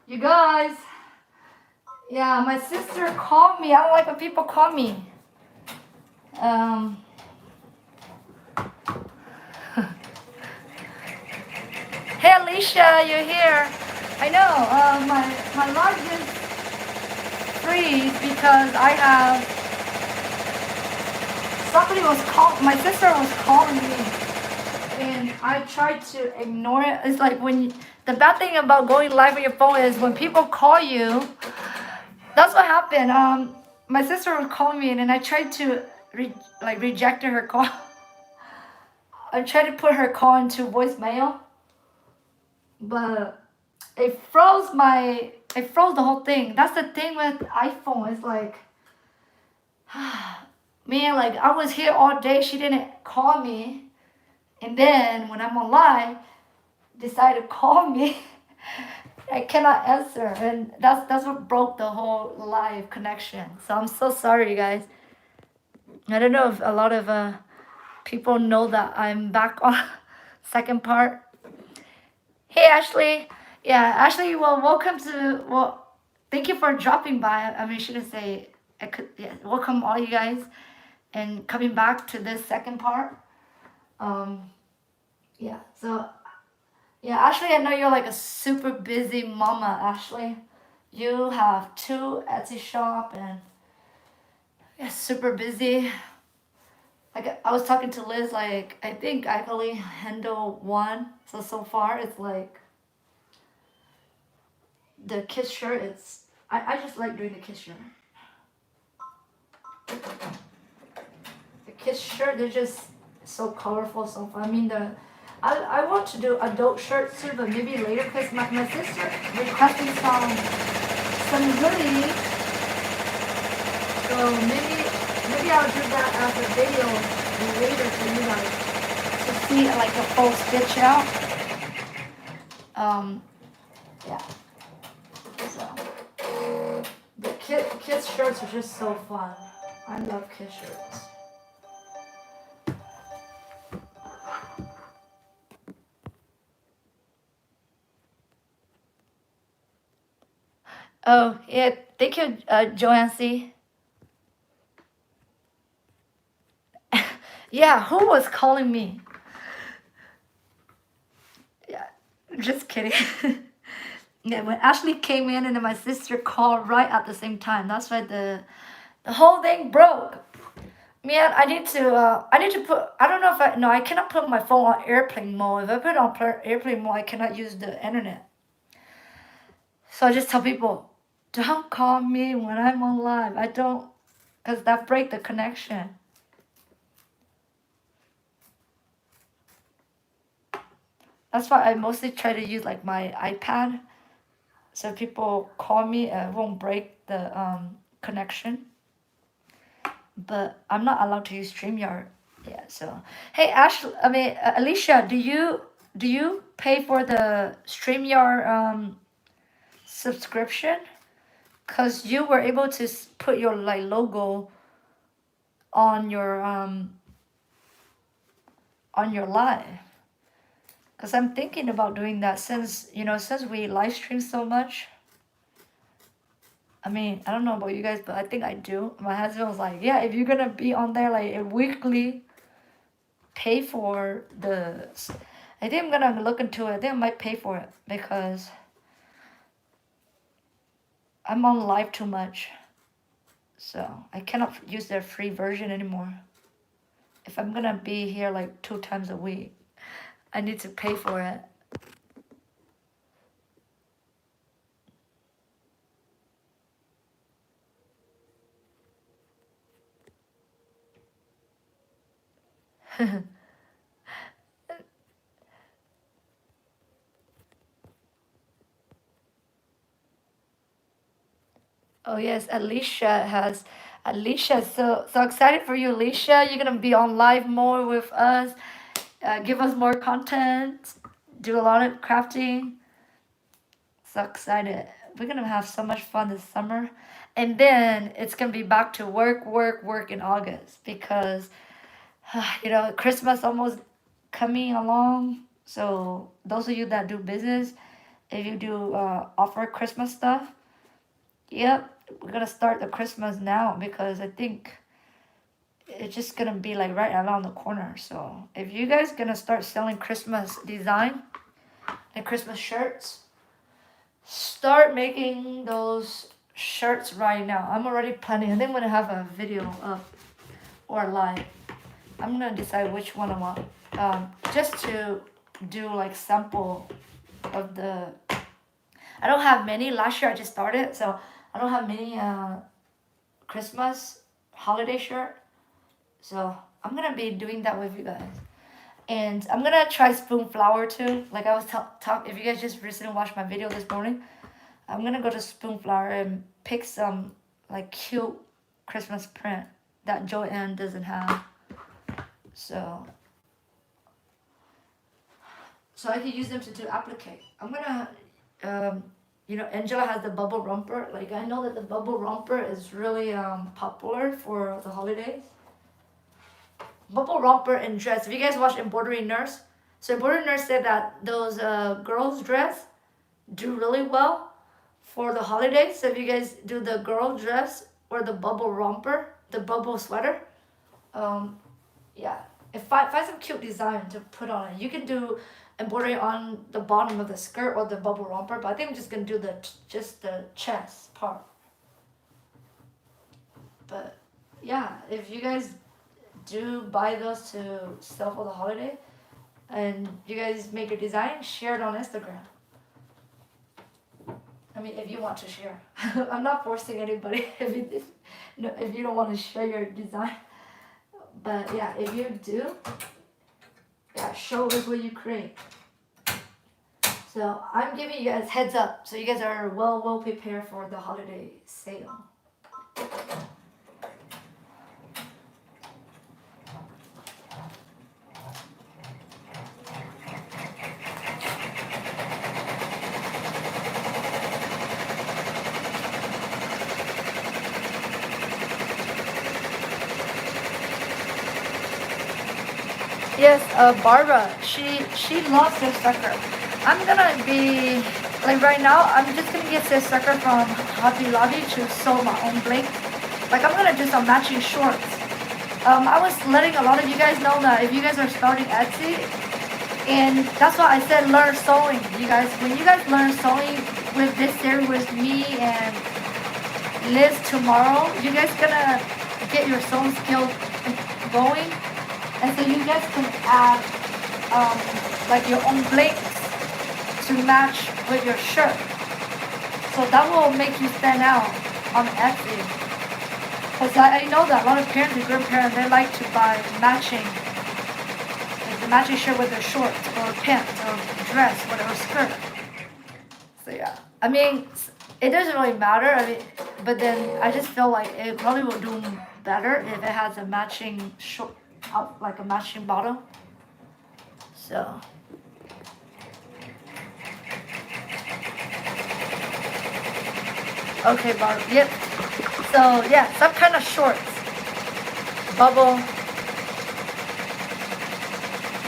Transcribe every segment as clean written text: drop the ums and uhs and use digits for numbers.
You guys, yeah, my sister called me. I don't like when people call me. Um, hey Alicia, you're here. I know. My live is free because I have somebody was call. My sister was calling me, and I tried to ignore it. It's like the bad thing about going live on your phone is when people call you. That's what happened. My sister was calling me, and then I tried to reject her call. I tried to put her call into voicemail, but it froze the whole thing. That's the thing with iPhone. It's like, man, like I was here all day. She didn't call me, and then when I'm on live, decided to call me. I cannot answer, and that's what broke the whole live connection. So I'm so sorry, you guys. I don't know if a lot of people know that I'm back on second part. Hey Ashley, yeah, Ashley. Well, welcome to. Well, thank you for dropping by. I mean, I shouldn't say. I could. Yeah, welcome all you guys, and coming back to this second part. Yeah. So, yeah, Ashley, I know you're like a super busy mama, Ashley. You have 2 Etsy shop and yeah, super busy. Like I was talking to Liz, like I think I only handle 1. So far it's like the kids shirt. I just like doing the kids shirt. The kids shirt, they're just so colorful, so fun. I mean I want to do adult shirts too, but maybe later because my sister requesting some hoodies. So maybe I'll do that as a video later for you guys to see like a full stitch out. Yeah. So the kids shirts are just so fun. I love kids shirts. Oh yeah, thank you, Joanne C. Yeah, who was calling me? Yeah, just kidding. Yeah, when Ashley came in and then my sister called right at the same time. That's why the whole thing broke. Man, I need to put. I don't know if no, I cannot put my phone on airplane mode. If I put it on airplane mode, I cannot use the internet. So I just tell people, don't call me when I'm on live. I don't, because that break the connection. That's why I mostly try to use like my iPad, so people call me, it won't break the connection. But I'm not allowed to use StreamYard. Yeah. So hey, Ashley. I mean, Alicia, do you pay for the StreamYard subscription? Cause you were able to put your like logo on your live. Cause I'm thinking about doing that since since we live stream so much. I mean, I don't know about you guys, but I think I do. My husband was like, yeah, if you're gonna be on there like a weekly, pay for the. I think I'm gonna look into it. I think I might pay for it because I'm on live too much. So I cannot use their free version anymore. If I'm gonna be here like 2 times a week, I need to pay for it. Oh yes, Alicia, so excited for you, Alicia. You're gonna be on live more with us. Give us more content. Do a lot of crafting. So excited. We're gonna have so much fun this summer. And then it's gonna be back to work in August because Christmas almost coming along. So those of you that do business, if you do offer Christmas stuff. Yep, we're gonna start the Christmas now because I think it's just gonna be like right around the corner. So if you guys gonna start selling Christmas design and Christmas shirts, start making those shirts right now. I'm already planning. I think I'm gonna have a video up or live. I'm gonna decide which one I want. Just to do like sample of the. I don't have many. Last year I just started, so I don't have many Christmas holiday shirt. So I'm gonna be doing that with you guys. And I'm gonna try spoon flower too. Like I was talking, if you guys just recently watched my video this morning, I'm gonna go to spoon flower and pick some like cute Christmas print that Joanne doesn't have. So I can use them to do applique. I'm gonna, you know, Angela has the bubble romper. Like I know that the bubble romper is really popular for the holidays. Bubble romper and dress. If you guys watch Embroidery Nurse, so Embroidery Nurse said that those girls' dress do really well for the holidays. So if you guys do the girl dress or the bubble romper, the bubble sweater, yeah, if find some cute design to put on it. You can do embroidery on the bottom of the skirt or the bubble romper, but I think I'm just gonna do just the chest part. But yeah, if you guys do buy those to sell for the holiday and you guys make a design, share it on Instagram. I mean, if you want to share. I'm not forcing anybody if you don't want to share your design. But yeah, if you do, yeah, show us what you create. So I'm giving you guys heads up so you guys are well prepared for the holiday sale. Yes, Barbara, she loves her sucker. I'm gonna be, like right now, I'm just gonna get this sucker from Hobby Lobby to sew my own blanket. Like I'm gonna do some matching shorts. I was letting a lot of you guys know that if you guys are starting Etsy, and that's why I said learn sewing. You guys, when you guys learn sewing with this series with me and Liz tomorrow, you guys gonna get your sewing skills going. And so you guys can add like your own blanks to match with your shirt. So that will make you stand out on Etsy. Because I know that a lot of parents and grandparents, they like to buy matching, like the matching shirt with their shorts or pants or dress, whatever skirt. So yeah, I mean, it doesn't really matter. I mean, but then I just feel like it probably will do better if it has a matching short. Out like a matching bottom. So okay, Barb. Yep. So yeah, some kind of shorts. Bubble.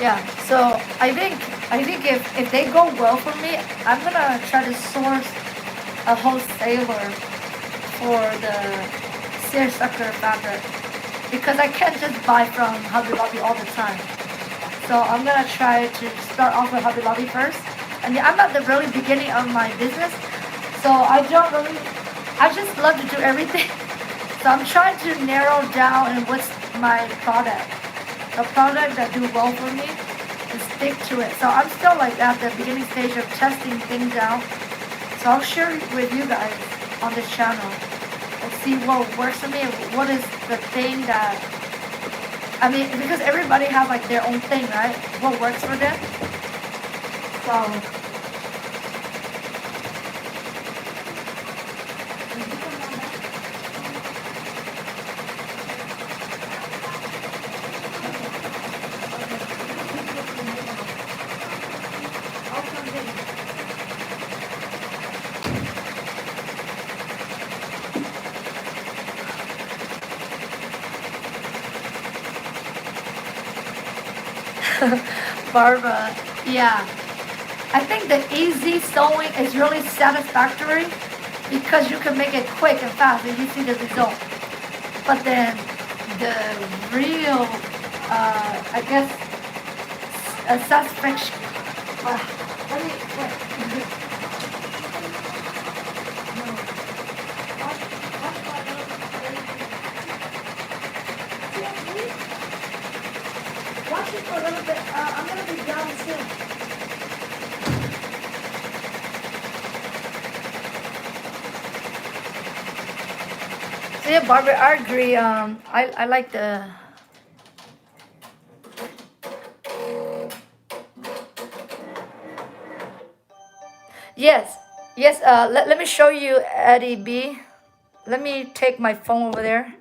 Yeah. So I think if they go well for me, I'm gonna try to source a wholesaler for the seersucker fabric. Because I can't just buy from Hobby Lobby all the time. So I'm gonna try to start off with Hobby Lobby first. I mean, I'm at the really beginning of my business, so I just love to do everything. So I'm trying to narrow down and what's my product. A product that do well for me and stick to it. So I'm still like at the beginning stage of testing things out. So I'll share with you guys on this channel. And see what works for me and what is the thing that, I mean, because everybody has like their own thing, right? What works for them. So Barbara, yeah. I think the easy sewing is really satisfactory because you can make it quick and fast and you see the result. But then the real, I guess, satisfaction. Let me wait. Watch it for a little bit. I'm gonna be down soon. So yeah, Barbara, I agree. I like the. Yes, yes. Let me show you Eddie B. Let me take my phone over there.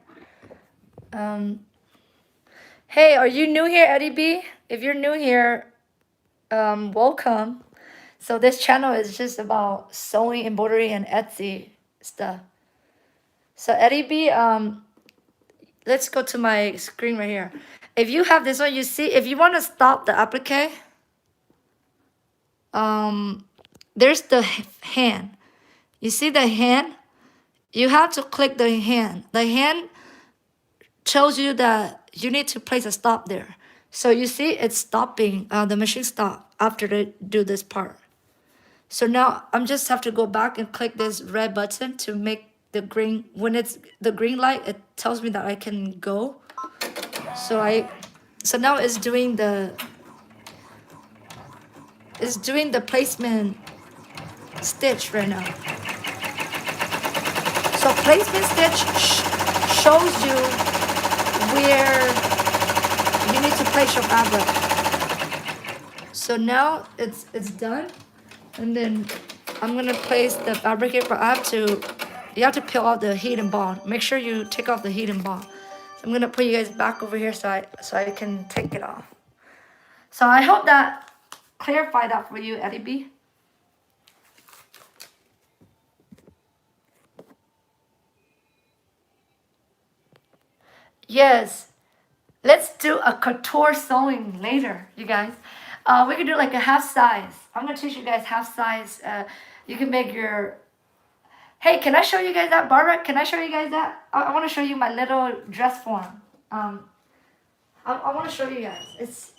Hey, are you new here, Eddie B? If you're new here, welcome. So this channel is just about sewing, embroidery, and Etsy stuff. So Eddie B, let's go to my screen right here. If you have this one, you see, if you want to stop the applique, there's the hand. You see the hand? You have to click the hand. The hand tells you that you need to place a stop there. So you see it's stopping, the machine stop after they do this part. So now I'm just have to go back and click this red button to make the green, when it's the green light, it tells me that I can go. So now it's doing the placement stitch right now. So placement stitch shows you where you need to place your fabric. So now it's done, and then I'm gonna place the fabric here, but you have to peel off the heat and bond. Make sure you take off the heat and bond. So I'm gonna put you guys back over here so I can take it off. So I hope that clarified that for you, Eddie B. Yes, let's do a couture sewing later, you guys. We can do like a half size. I'm gonna teach you guys half size. You can make your. Hey, can I show you guys that, Barbara? Can I show you guys that? I want to show you my little dress form. I want to show you guys. It's.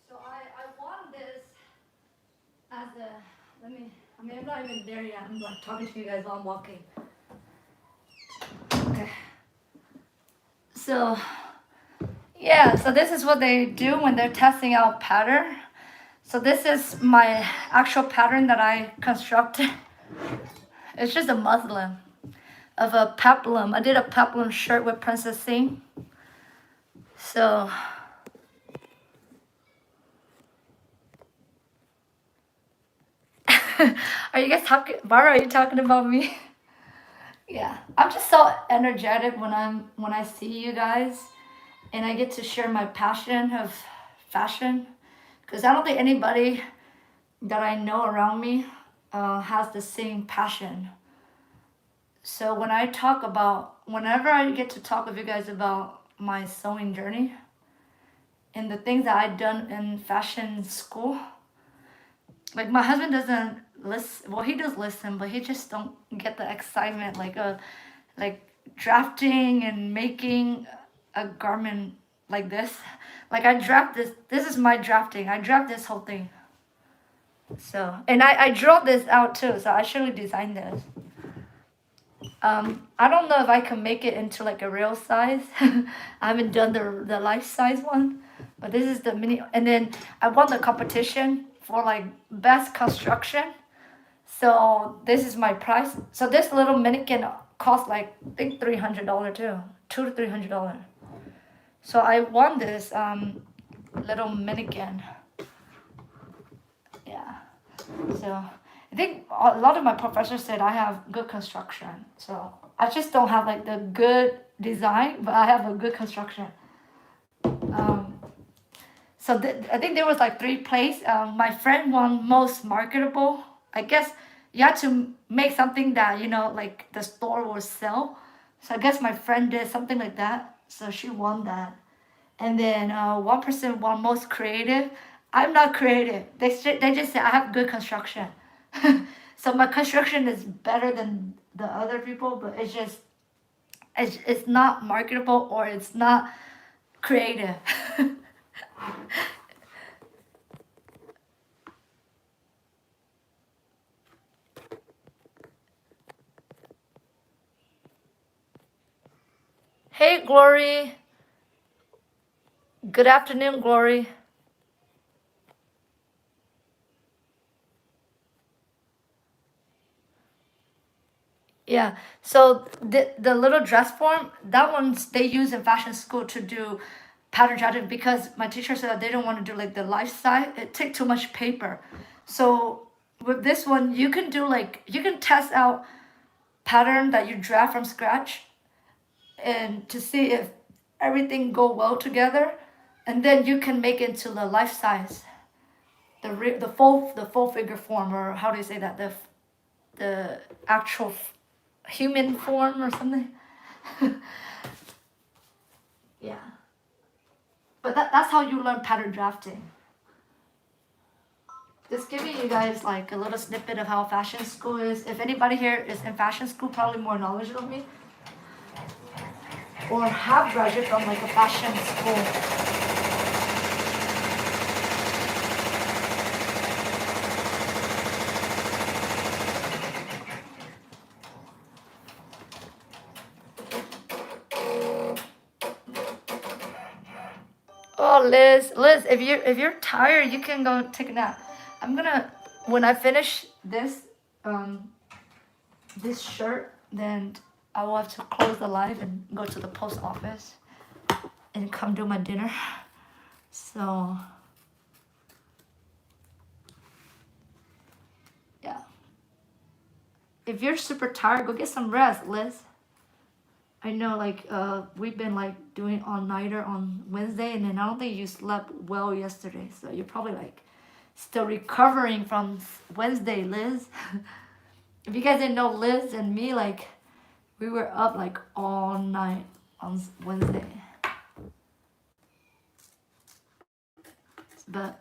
So I want this as a. I'm not even there yet. I'm like talking to you guys while I'm walking. Okay. So, yeah, so this is what they do when they're testing out pattern. So this is my actual pattern that I constructed. It's just a muslin of a peplum. I did a peplum shirt with Princess Sing. So, are you guys talking, Barbara, are you talking about me? Yeah, I'm just so energetic when I see you guys, and I get to share my passion of fashion, because I don't think anybody that I know around me has the same passion. So whenever I get to talk with you guys about my sewing journey and the things that I've done in fashion school, like my husband doesn't listen. Well, he does listen, but he just don't get the excitement like drafting and making a garment like this. Like I draft this. This is my drafting. I draft this whole thing. So and I draw this out too. So I actually designed this. I don't know if I can make it into like a real size. I haven't done the life size one, but this is the mini. And then I won the competition for like best construction. So this is my price. So this little mannequin cost like I think $300 too. $200 to $300. So I won this little minigun. Yeah. So I think a lot of my professors said I have good construction. So I just don't have like the good design, but I have a good construction. So I think there was like 3 places. My friend won most marketable. I guess you have to make something that, you know, like the store will sell. So I guess my friend did something like that. So she won that. And then one person won most creative. I'm not creative. They just say I have good construction. So my construction is better than the other people, but it's not marketable or it's not creative. Hey, Glory. Good afternoon, Glory. Yeah, so the little dress form, that one's they use in fashion school to do pattern drafting because my teacher said that they don't want to do like the lifestyle. It take too much paper. So with this one, you can do like you can test out pattern that you draft from scratch and to see if everything go well together, and then you can make it into the life size, the full figure form, or how do you say that, the actual human form or something. Yeah, but that's how you learn pattern drafting. Just giving you guys like a little snippet of how fashion school is. If anybody here is in fashion school, probably more knowledgeable than me, or have graduated from like a fashion school. Oh, Liz, if you're tired, you can go take a nap. I'm gonna when I finish this shirt, then I will have to close the live and go to the post office and come do my dinner. So yeah, if you're super tired, go get some rest, Liz. I know, like, we've been like doing all-nighter on Wednesday, and then I don't think you slept well yesterday, so you're probably like still recovering from Wednesday, Liz. If you guys didn't know, Liz and me, like, we were up like all night on Wednesday. But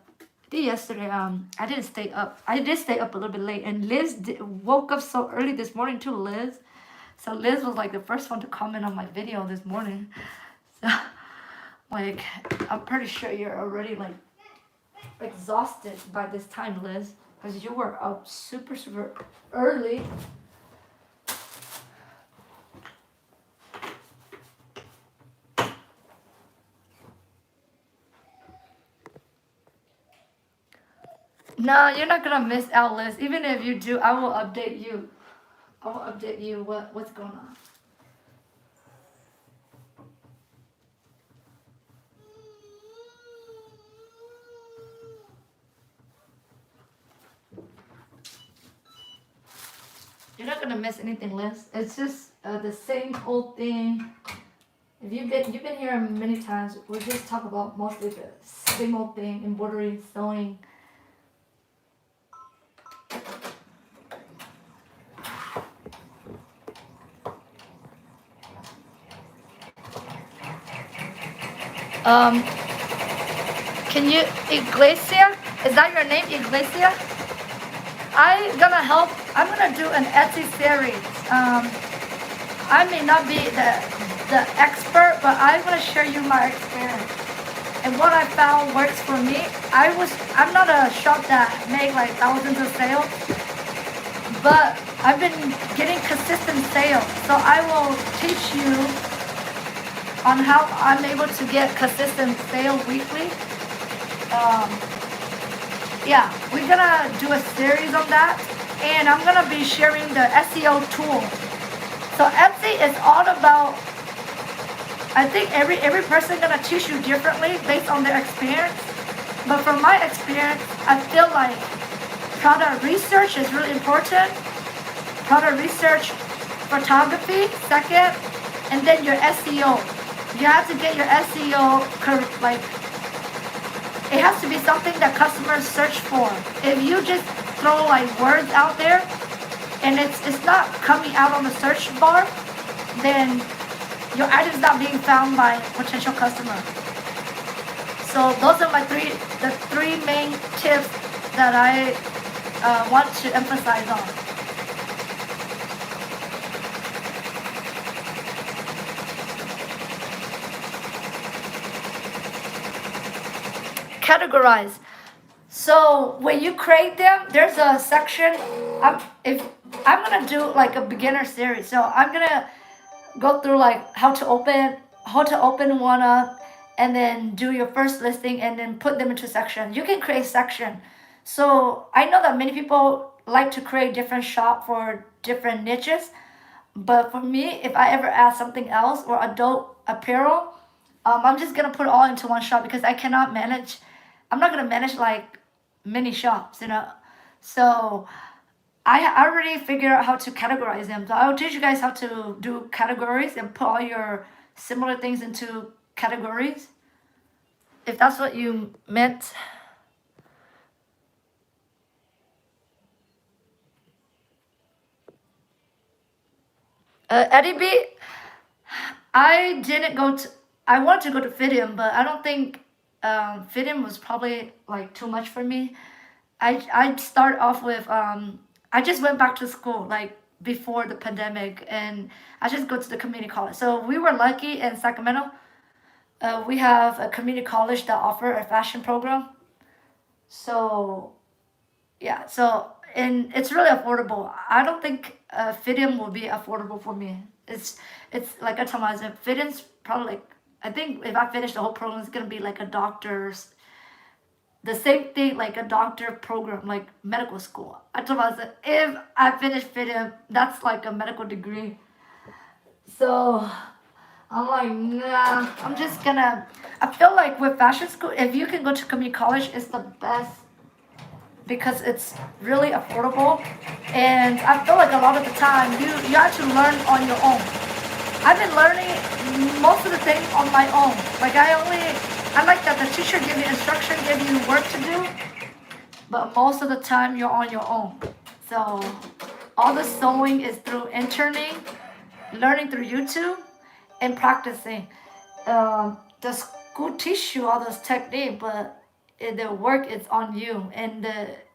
yesterday, I didn't stay up. I did stay up a little bit late, and Liz woke up so early this morning too, Liz. So Liz was like the first one to comment on my video this morning. So, like, I'm pretty sure you're already like exhausted by this time, Liz, because you were up super early. No, you're not gonna miss out, Liz. Even if you do, I will update you. I will update you what's going on. You're not gonna miss anything, Liz. It's just the same old thing. If you've been here many times, we just talk about mostly the same old thing: embroidery, sewing. Can you, Iglesia? Is that your name, Iglesia? I'm gonna do an Etsy series. I may not be the expert, but I'm gonna share you my experience. And what I found works for me. I'm not a shop that make like thousands of sales, but I've been getting consistent sales. So I will teach you on how I'm able to get consistent sales weekly. Yeah, we're gonna do a series on that, and I'm gonna be sharing the SEO tool. So Etsy is all about I think every person gonna teach you differently based on their experience. But from my experience, I feel like product research is really important. Product research, photography, second, and then your SEO. You have to get your SEO like it has to be something that customers search for. If you just throw like words out there and it's not coming out on the search bar, then your item's not being found by potential customer. So those are the three main tips that I want to emphasize on. Categorize. So when you create them, there's a section. If I'm gonna do like a beginner series, so I'm gonna go through like how to open one up, and then do your first listing, and then put them into section. You can create section. So I know that many people like to create different shop for different niches, but for me, if I ever add something else or adult apparel, I'm just gonna put it all into one shop because I cannot manage. I'm not gonna manage like many shops, you know. So I already figured out how to categorize them. So I'll teach you guys how to do categories and put all your similar things into categories. If that's what you meant. Eddie B, I didn't go to. I wanted to go to Fidium, but I don't think Fidium was probably like too much for me. I'd start off with I just went back to school like before the pandemic, and I just go to the community college. So we were lucky in Sacramento. We have a community college that offer a fashion program. So yeah, so and it's really affordable. I don't think Fidium will be affordable for me. It's like I told myself, Fidium's probably like I think if I finish the whole program, it's gonna be like a doctor's the same thing like a doctor program, like medical school. I told myself if I finish Fidium, that's like a medical degree. So I'm like, nah, I'm just gonna. I feel like with fashion school, if you can go to community college, it's the best because it's really affordable. And I feel like a lot of the time you have to learn on your own. I've been learning most of the things on my own. Like I like that the teacher give you instruction, give you work to do, but most of the time you're on your own. So all the sewing is through interning, learning through YouTube, and practicing. The school teach you all those techniques, but the work is on you. And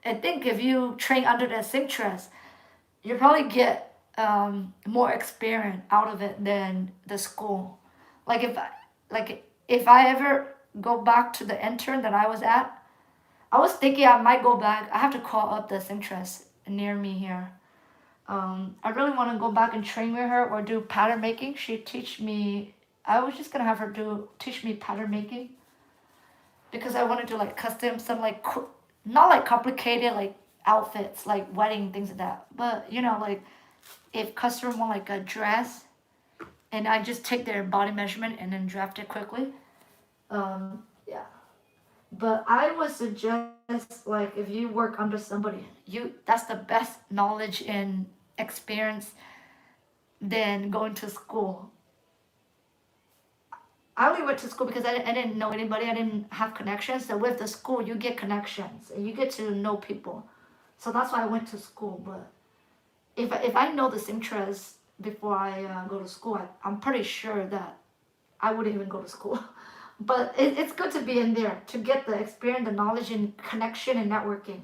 I think if you train under the seamstress, you probably get more experience out of it than the school. Like if I ever go back to the intern that I was at, I was thinking I might go back. I have to call up the seamstress near me here. I really want to go back and train with her or do pattern making. She teach me. I was just gonna have her teach me pattern making because I want to do like custom some like not like complicated like outfits like wedding things like that. But you know like if customer want like a dress, and I just take their body measurement and then draft it quickly. Yeah. But I would suggest like if you work under somebody, that's the best knowledge and experience than going to school. I only went to school because I didn't know anybody. I didn't have connections. So with the school, you get connections and you get to know people. So that's why I went to school. But if I know the seamstress before I go to school, I'm pretty sure that I wouldn't even go to school. But it's good to be in there to get the experience, the knowledge, and connection and networking.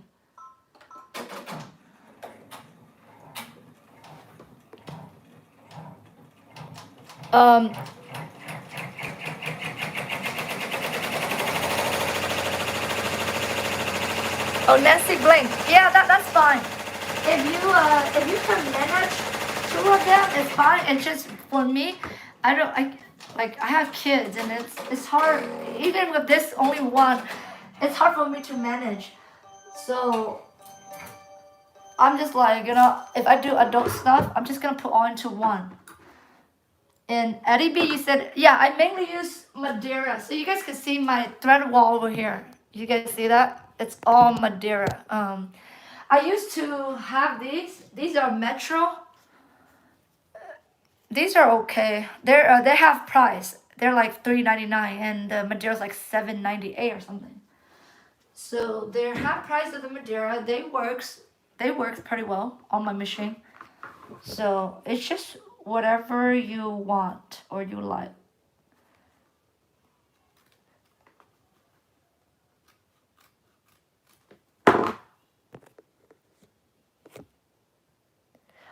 Um, oh, Nancy Blank. Yeah, that's fine. If you can manage two of them, it's fine. It's just for me, I have kids and it's hard. Even with this only one, it's hard for me to manage. So I'm just like if I do adult stuff, I'm just gonna put all into one. And Eddie B, you said, yeah, I mainly use Madeira. So you guys can see my thread wall over here. You guys see that? It's all Madeira. I used to have these. These are Metro. These are okay. They have price. They're like $3.99, and the Madeira's like $7.98 or something. So they're half price of the Madeira. They work pretty well on my machine. So it's just whatever you want or you like.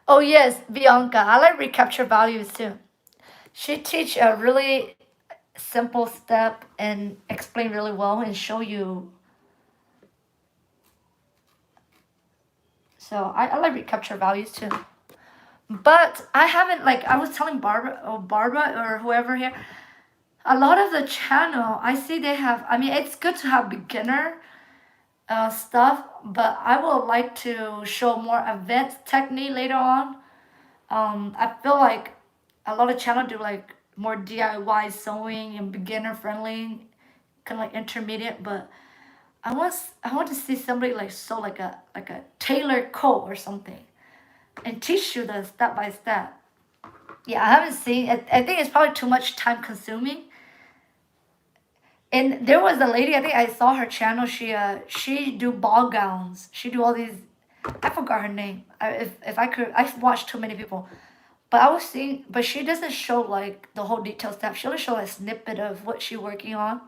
Oh yes, Bianca. I like recapture values too. She teach a really simple step and explain really well and show you. So I like recapture values too. But I haven't, like I was telling Barbara or whoever here, a lot of the channel I see they have. I mean, it's good to have beginner stuff, but I would like to show more advanced technique later on. I feel like a lot of channel do like more DIY sewing and beginner friendly, kind of like intermediate. But I want to see somebody like sew like a tailored coat or something, and teach you the step by step. Yeah, I haven't seen it. I think it's probably too much time consuming. And there was a lady, I think I saw her channel. She do ball gowns. She do all these. I forgot her name. If I could, I've watched too many people. But I was seeing, but she doesn't show like the whole detailed stuff. She only show a snippet of what she working on.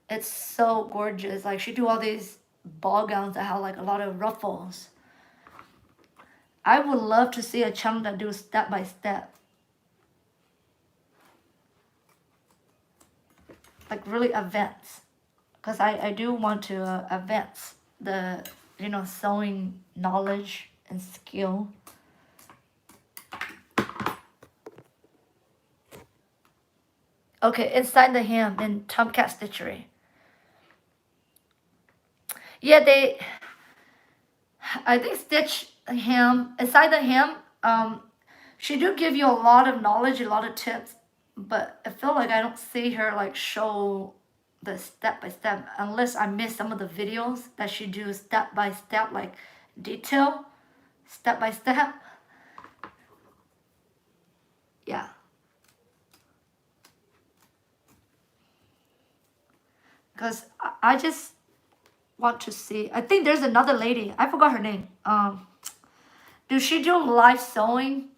It's so gorgeous. Like she do all these ball gowns that have like a lot of ruffles. I would love to see a channel that do step by step. Like really advance, because I do want to advance the sewing knowledge and skill. Okay, inside the hem in Tomcat Stitchery. Yeah, I think stitch hem inside the hem. She do give you a lot of knowledge, a lot of tips, but I feel like I don't see her like show the step by step unless I miss some of the videos that she do step by step, like detail, step by step. Yeah. Because I just want to see. I think there's another lady. I forgot her name. Do she do live sewing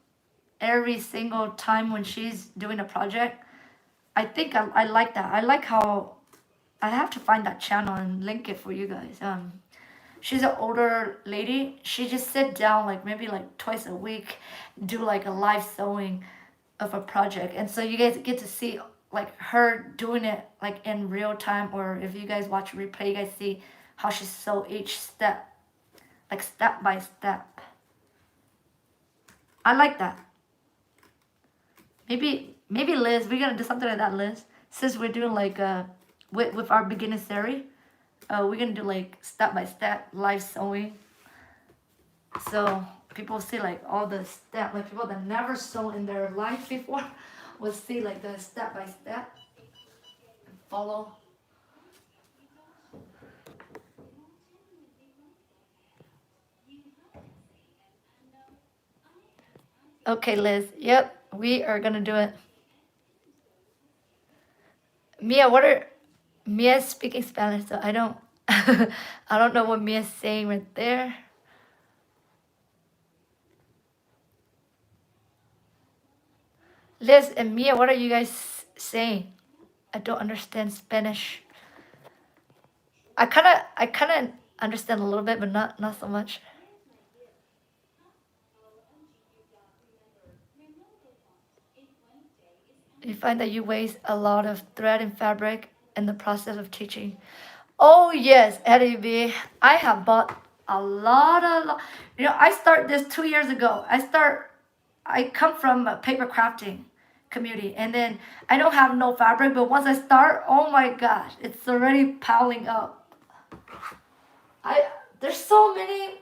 every single time when she's doing a project? I think I like that. I like how I have to find that channel and link it for you guys. She's an older lady. She just sit down like maybe like twice a week, do like a live sewing of a project, and so you guys get to see like her doing it like in real time, or if you guys watch a replay, you guys see how she sew each step, like step by step. I like that. Maybe Liz, we're gonna do something like that, Liz. Since we're doing like with our beginner series, we're gonna do like step by step live sewing. So people see like all the step, like people that never sew in their life before will see like the step by step and follow. Okay, Liz. Yep, we are gonna do it. Mia, what are Mia's speaking Spanish? So I don't, I don't know what Mia's saying right there. Liz and Mia, what are you guys saying? I don't understand Spanish. I kinda understand a little bit, but not so much. You find that you waste a lot of thread and fabric in the process of teaching. Oh yes, Eddie B. I have bought a lot. I started this 2 years ago. I come from a paper crafting community, and then I don't have no fabric, but once I start, oh my gosh, it's already piling up. I There's so many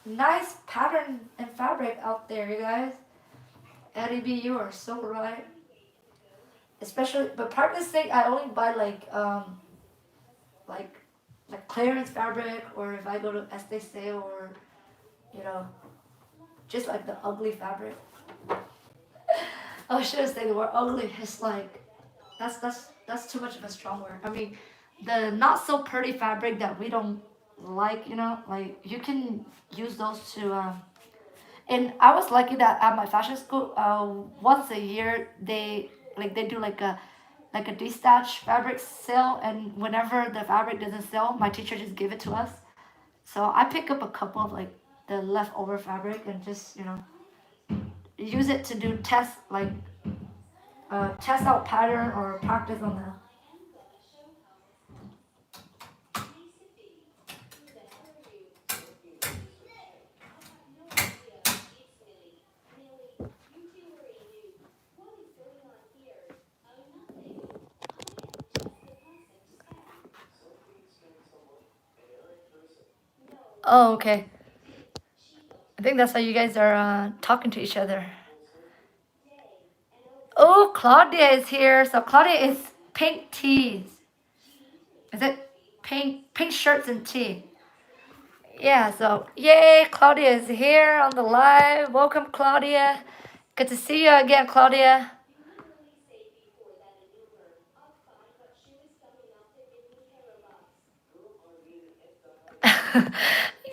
nice pattern and fabric out there, you guys. Eddie B, you are so right. especially, but practice sake, I only buy like clearance fabric, or if I go to estate sale, or you know, just like the ugly fabric. I should have said the word ugly. It's like that's too much of a strong word. I mean, the not so pretty fabric that we don't like, like you can use those to. And I was lucky that at my fashion school, once a year they do like a detached fabric sale, and whenever the fabric doesn't sell, my teacher just give it to us. So I pick up a couple of like the leftover fabric and just use it to do tests, like test out pattern or practice on the. Oh, okay. I think that's why you guys are talking to each other. Oh, Claudia is here. So Claudia is pink tees. Is it pink shirts and tee? Yeah, so yay, Claudia is here on the live. Welcome, Claudia. Good to see you again, Claudia.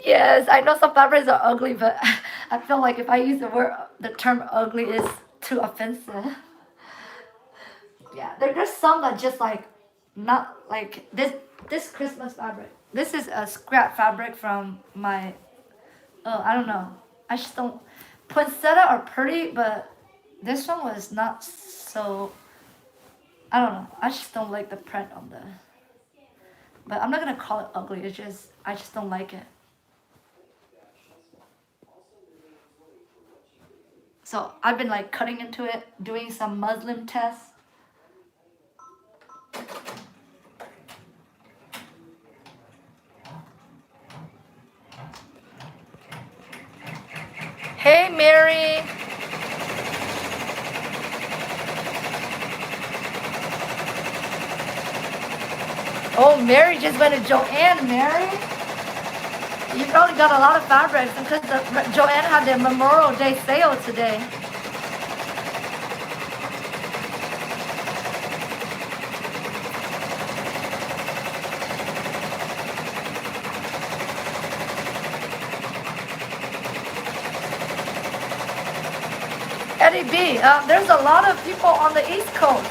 Yes, I know some fabrics are ugly, but I feel like if I use the term ugly is too offensive. Yeah, there's some that just like not like this Christmas fabric. This is a scrap fabric from my I don't know. I just don't. Poinsettia are pretty, but this one was not so. I don't know. I just don't like the print on the. But I'm not gonna call it ugly. It's just I just don't like it. So I've been like cutting into it, doing some muslin tests. Hey, Mary. Oh, Mary just went to Joanne. Mary, you probably got a lot of fabrics because Joanne had their Memorial Day sale today. Eddie B, there's a lot of people on the East Coast.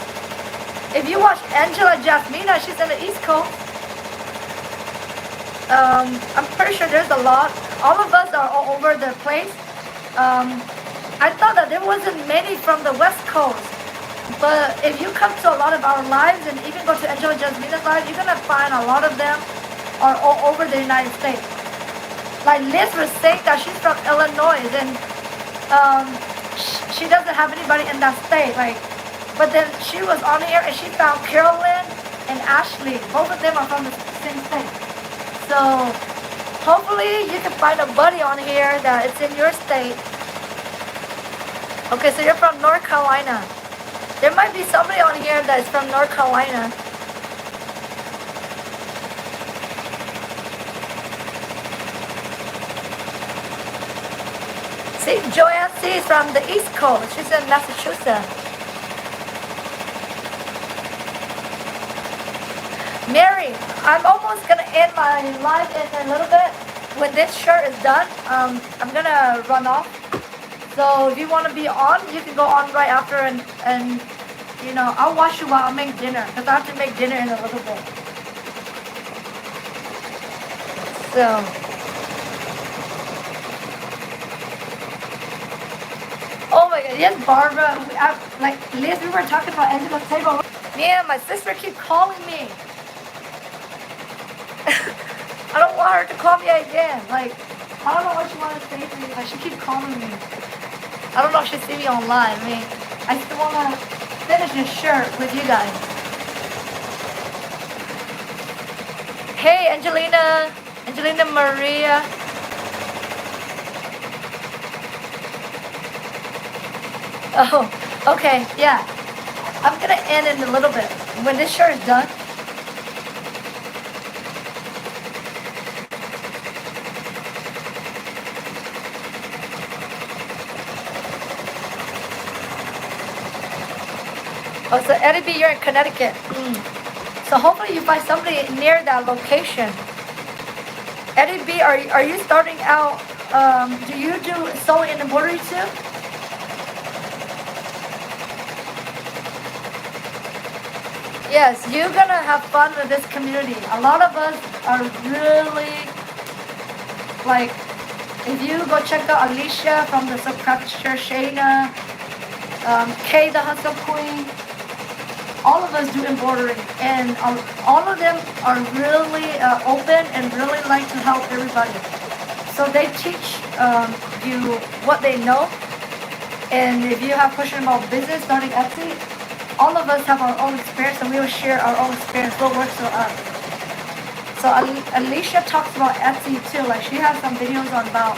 If you watch Angela Jasmina, she's in the East Coast. I'm pretty sure there's a lot. All of us are all over the place. I thought that there wasn't many from the West Coast. But if you come to a lot of our lives and even go to Angela Jasmina's live, you're going to find a lot of them are all over the United States. Like Liz was saying that she's from Illinois, and she doesn't have anybody in that state. But then she was on here and she found Carolyn and Ashley. Both of them are from the same state. So hopefully you can find a buddy on here that it's in your state. Okay, so you're from North Carolina. There might be somebody on here that is from North Carolina. See, Joanne C is from the East Coast. She's in Massachusetts. Mary, I'm almost gonna end my live in a little bit. When this shirt is done, I'm gonna run off. So if you want to be on, you can go on right after, and I'll watch you while I make dinner, because I have to make dinner in a little bit. So oh my God, yes, Barbara. Like Liz, we were talking about Angela's table. Man, my sister keeps calling me. I don't want her to call me again. Like, I don't know what she wants to say to me, but she keeps calling me. I don't know if she see me online. I mean, I still want to finish this shirt with you guys. Hey, Angelina Maria. Oh, okay, yeah. I'm gonna end in a little bit. When this shirt is done, oh, so Eddie B, you're in Connecticut. So hopefully you find somebody near that location. Eddie B, are you starting out? Do you do sewing and embroidery too? Yes, you're gonna have fun with this community. A lot of us are really like, if you go check out Alicia from the Subculture, Shayna, Kay the Hustle Queen, all of us do embroidery, and all of them are really open and really like to help everybody. So they teach you what they know, and if you have questions about business, starting Etsy, all of us have our own experience, and we will share our own experience, what works for us. So Alicia talks about Etsy too, like she has some videos on about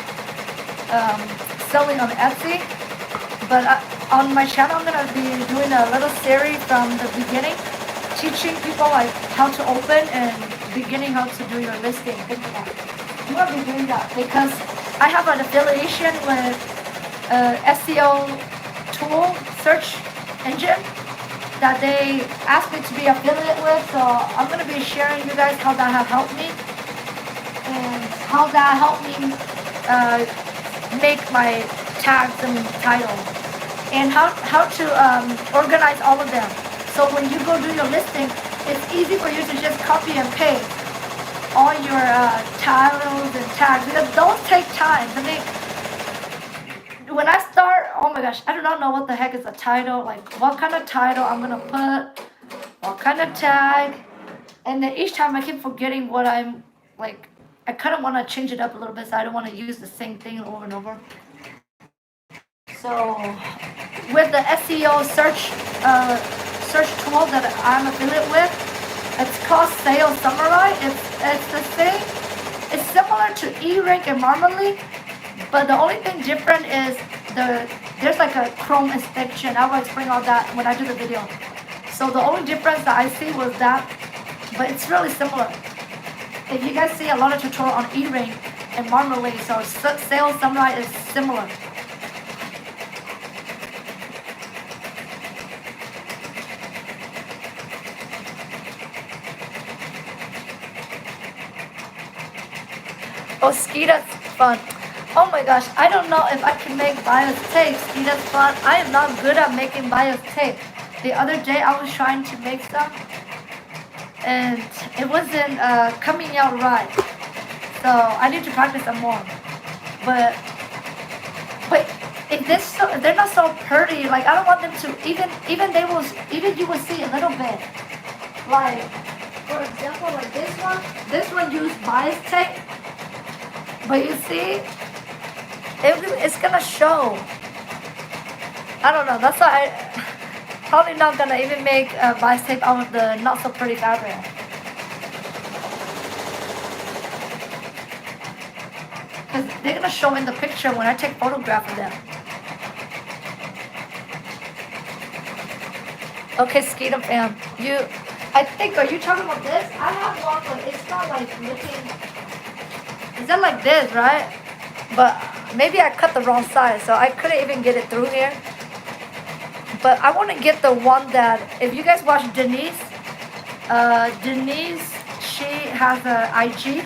selling on Etsy. But on my channel, I'm gonna be doing a little series from the beginning, teaching people like how to open and beginning how to do your listing. Think of that. I'm gonna be doing that because I have an affiliation with SEO tool search engine that they asked me to be affiliate with. So I'm gonna be sharing you guys how that have helped me and how that helped me make my tags and titles, and how to organize all of them. So when you go do your listing, it's easy for you to just copy and paste all your titles and tags, because those take time. I mean, when I start, oh my gosh, I do not know what the heck is a title, like what kind of title I'm gonna put, what kind of tag, and then each time I keep forgetting what I'm like. I kind of want to change it up a little bit, so I don't want to use the same thing over and over. So with the SEO search tool that I'm affiliate with, it's called Sales Samurai. It's the same. It's similar to E-Rank and Marmalade, but the only thing different is there's like a Chrome extension. I will explain all that when I do the video. So the only difference that I see was that, but it's really similar. If you guys see a lot of tutorial on E-Rank and Marmalade, so Sales Samurai is similar. Oh, Skeeta's fun. Oh my gosh, I don't know if I can make bias tape. Skeeta's fun. I am not good at making bias tape. The other day I was trying to make some, and it wasn't coming out right. So I need to practice some more. But if they're not so pretty, like I don't want them to even you will see a little bit. Like for example, like this one used bias tape. But you see, it's gonna show. I don't know. That's why I probably not gonna even make a bias tape out of the not so pretty fabric. Cause they're gonna show in the picture when I take photograph of them. Okay, Skeetum fam, I think, are you talking about this? I have one, but it's not like looking. Is that like this, right? But maybe I cut the wrong side, so I couldn't even get it through here. But I want to get the one that, if you guys watch Denise, she has a IG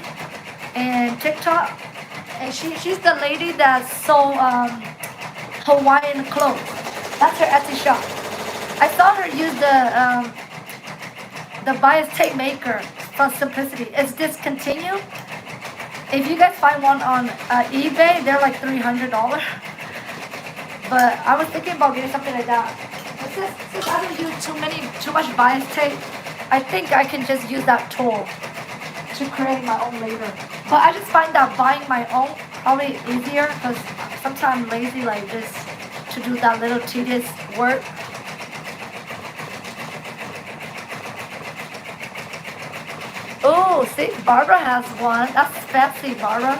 and TikTok, and she's the lady that sold Hawaiian clothes. That's her Etsy shop. I saw her use the bias tape maker from Simplicity. It's discontinued. If you guys find one on eBay, they're like $300. But I was thinking about getting something like that. But since I don't use too much bias tape, I think I can just use that tool to create my own later. But I just find that buying my own probably easier, because sometimes I'm lazy like this to do that little tedious work. Oh, see, Barbara has one. That's fancy, Barbara.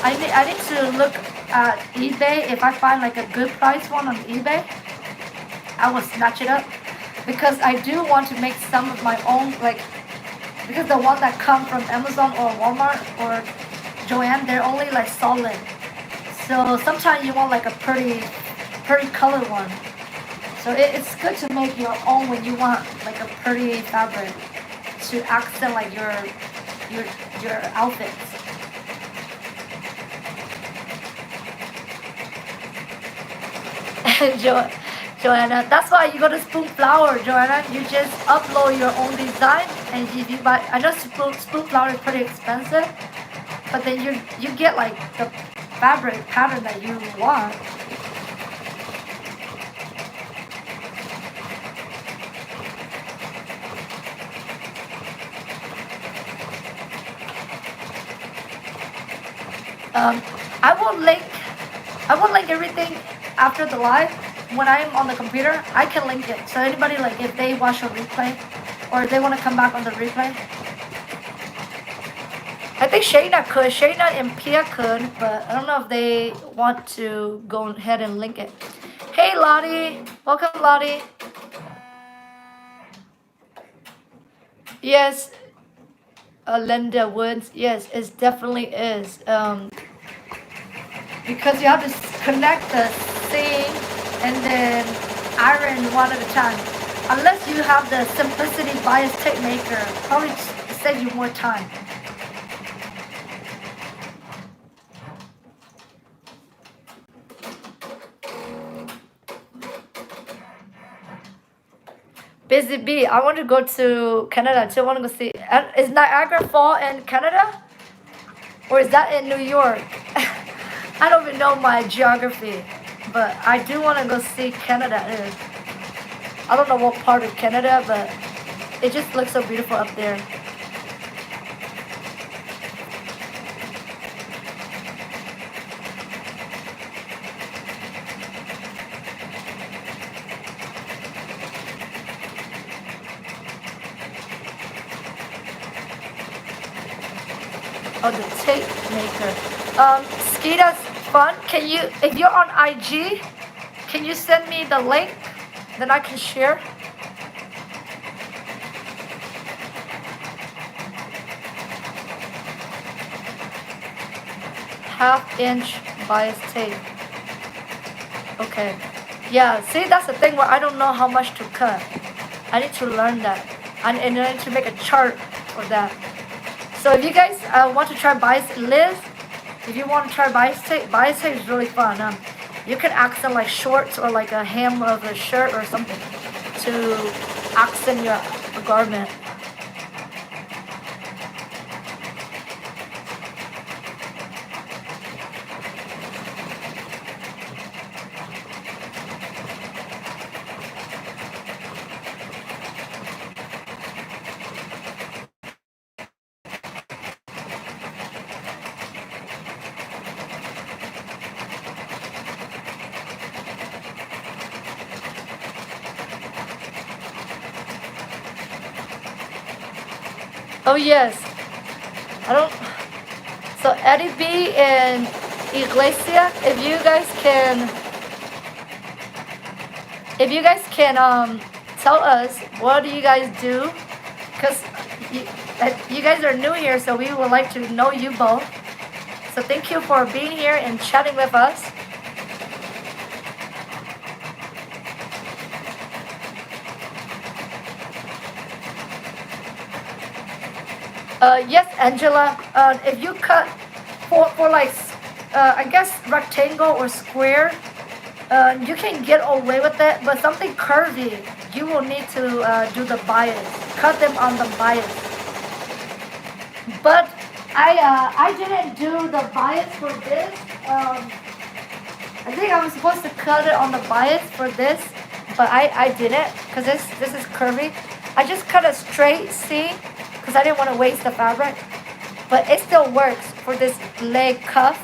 I need to look at eBay if I find like a good price one on eBay. I will snatch it up because I do want to make some of my own, like, because the one that come from Amazon or Walmart or Joanne, they're only like solid. So sometimes you want like a pretty color one. So it's good to make your own when you want like a pretty fabric to accent like your outfits. Joanna, that's why you go to Spoon Flower, Joanna. You just upload your own design, and if you buy, I know Spoon Flower is pretty expensive, but then you get like the fabric pattern that you want. I will link everything after the live. When I'm on the computer, I can link it. So anybody, like, if they watch a replay or if they want to come back on the replay. I think Shayna could. Shayna and Pia could, but I don't know if they want to go ahead and link it. Hey, Lottie. Welcome, Lottie. Yes, Linda Woods. Yes, it definitely is. Because you have to connect the seam and then iron one at a time. Unless you have the Simplicity bias tape maker, probably save you more time. Busy Bee, I want to go to Canada too. I want to go see. Is Niagara Falls in Canada? Or is that in New York? I don't even know my geography, but I do want to go see Canada. I don't know what part of Canada, but it just looks so beautiful up there. Oh, the tape maker. Skeeta's fun. Can you, if you're on IG, can you send me the link? Then I can share. Half-inch bias tape. Okay. Yeah, see, that's the thing where I don't know how much to cut. I need to learn that. And I need to make a chart for that. So if you guys want to try bias, Liz, if you want to try bias tape is really fun. You can accent like shorts or like a hem of a shirt or something to accent your garment. Oh yes, I don't. So Eddie B and Iglesia, if you guys can tell us what do you guys do, because you guys are new here, so we would like to know you both. So thank you for being here and chatting with us. Yes, Angela. If you cut for like, I guess rectangle or square, you can get away with it. But something curvy, you will need to do the bias. Cut them on the bias. But I didn't do the bias for this. I think I was supposed to cut it on the bias for this, but I didn't because this is curvy. I just cut a straight C, because I didn't want to waste the fabric, but it still works for this leg cuff.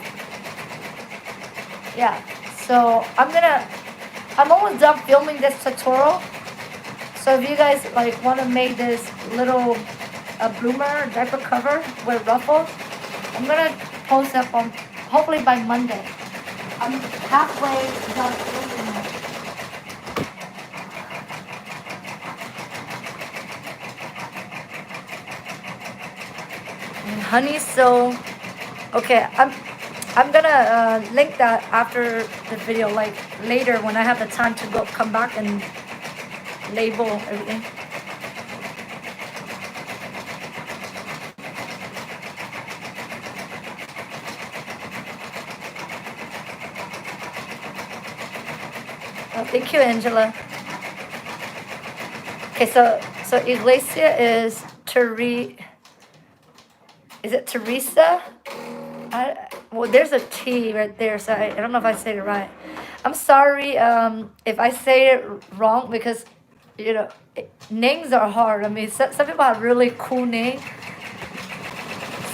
Yeah, so I'm almost done filming this tutorial. So if you guys like want to make this little bloomer diaper cover with ruffles, I'm gonna post up on hopefully by Monday. I'm halfway done filming it. And honey so okay, I'm gonna link that after the video, like later when I have the time to go come back and label everything. Oh, thank you, Angela. Okay, so Iglesia is is it Teresa? Well, there's a T right there, so I don't know if I said it right. I'm sorry if I say it wrong because, you know, names are hard. I mean, some people have really cool names,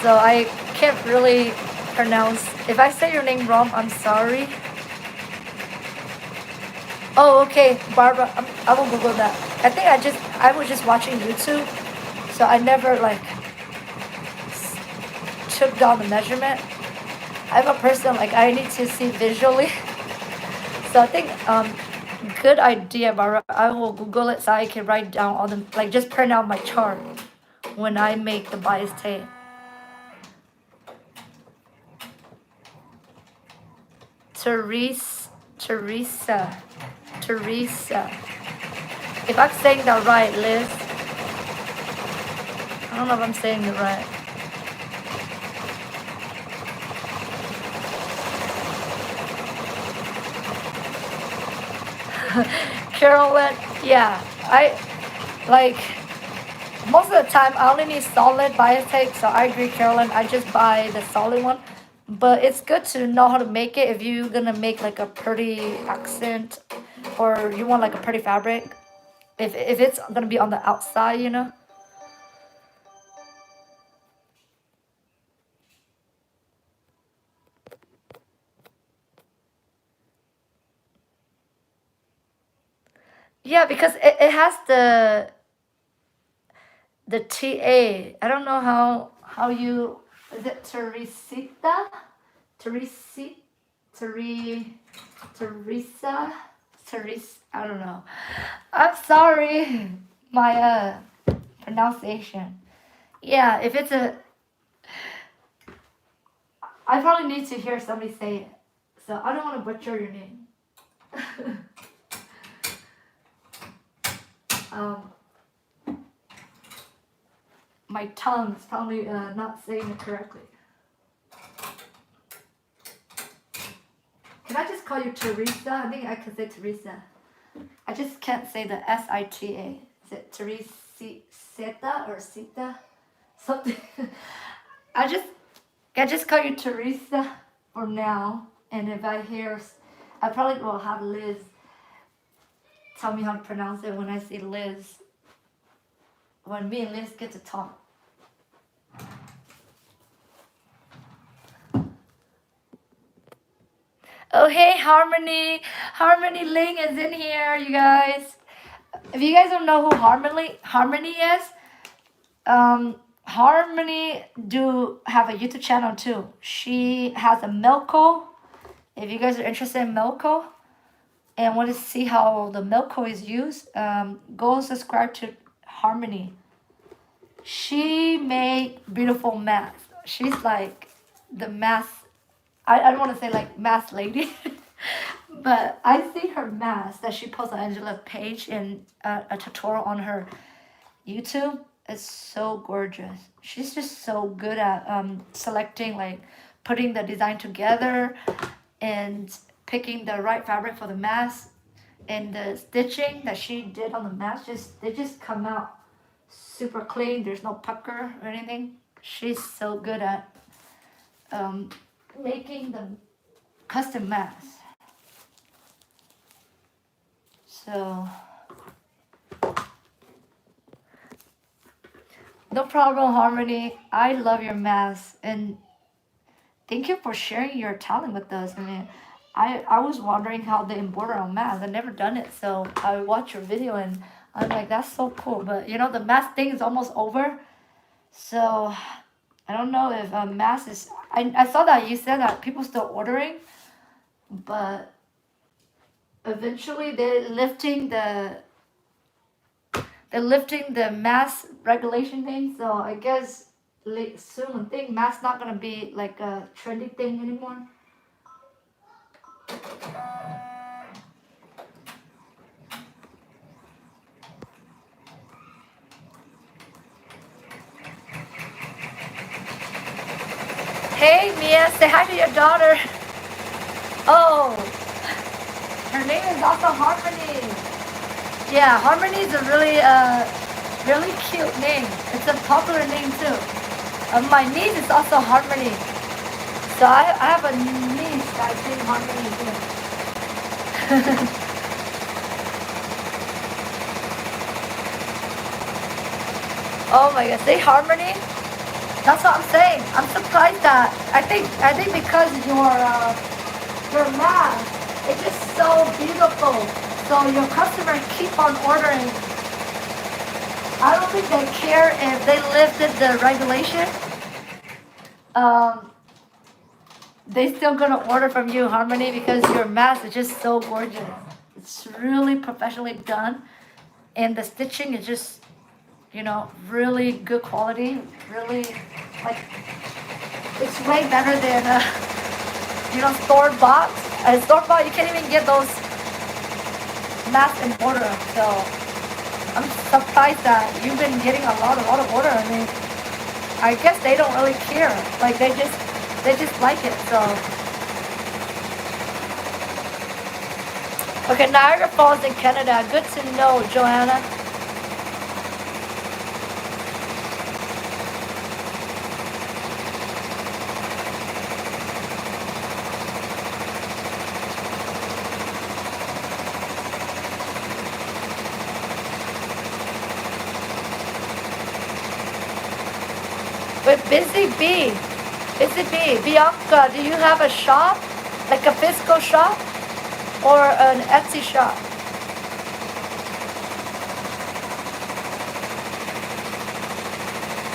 so I can't really pronounce. If I say your name wrong, I'm sorry. Oh, okay, Barbara, I will Google that. I think I was just watching YouTube, so I never like took down the measurement. I'm a person like I need to see visually. So I think good idea, Barbara. I will Google it so I can write down all the like just print out my chart when I make the bias tape. Teresa. If I'm saying that right, Liz. I don't know if I'm saying it right. Carolyn, yeah. I like most of the time I only need solid bias tape, so I agree, Carolyn. I just buy the solid one. But it's good to know how to make it if you're gonna make like a pretty accent or you want like a pretty fabric. If it's gonna be on the outside, you know. Yeah, because it has the TA. I don't know how you is it Teresita? Teresi Teresa Teresa I don't know. I'm sorry. My pronunciation. Yeah, if it's a I probably need to hear somebody say it. So I don't want to butcher your name. um my tongue's probably not saying it correctly. Can I just call you Teresa? I think I can say Teresa. I just can't say the Sita. Is it Teresa or Sita? Something. I just call you Teresa for now. And if I hear, I probably will have Liz tell me how to pronounce it when I see Liz. When me and Liz get to talk. Oh, hey, Harmony. Harmony Ling is in here, you guys. If you guys don't know who Harmony is, Harmony do have a YouTube channel too. She has a Melco. If you guys are interested in Melco and want to see how the Melco is used, go subscribe to Harmony. She made beautiful masks. She's like the mask. I don't want to say like mask lady, but I see her mask that she posts on Angela's page in a tutorial on her YouTube. It's so gorgeous. She's just so good at selecting, like putting the design together and picking the right fabric for the mask, and the stitching that she did on the mask they just come out super clean. There's no pucker or anything. She's so good at making the custom masks. So no problem, Harmony. I love your mask and thank you for sharing your talent with us. I mean, I was wondering how they embroider on masks. I've never done it, so I watched your video and I'm like, that's so cool. But you know, the mask thing is almost over, so I don't know if mask is. I saw that you said that people still ordering, but eventually they're lifting the mask regulation thing. So I guess soon. I think mask not gonna be like a trendy thing anymore. Hey Mia, say hi to your daughter. Oh, her name is also Harmony. Yeah, Harmony is a really cute name. It's a popular name too. My niece is also Harmony. So I have a niece that's named Harmony too. Oh my god, say Harmony? That's what I'm saying. I'm surprised that I think because your mask is just so beautiful. So your customers keep on ordering. I don't think they care if they lifted the regulation. They still gonna order from you, Harmony, because your mask is just so gorgeous. It's really professionally done, and the stitching is just, really good quality. Really, like, it's way better than store bought. Store bought, you can't even get those masks in order. So I'm surprised that you've been getting a lot of order. I mean, I guess they don't really care. Like they just like it. So okay, Niagara Falls in Canada. Good to know, Joanna. With Busy Bee, Bianca, do you have a shop? Like a physical shop? Or an Etsy shop?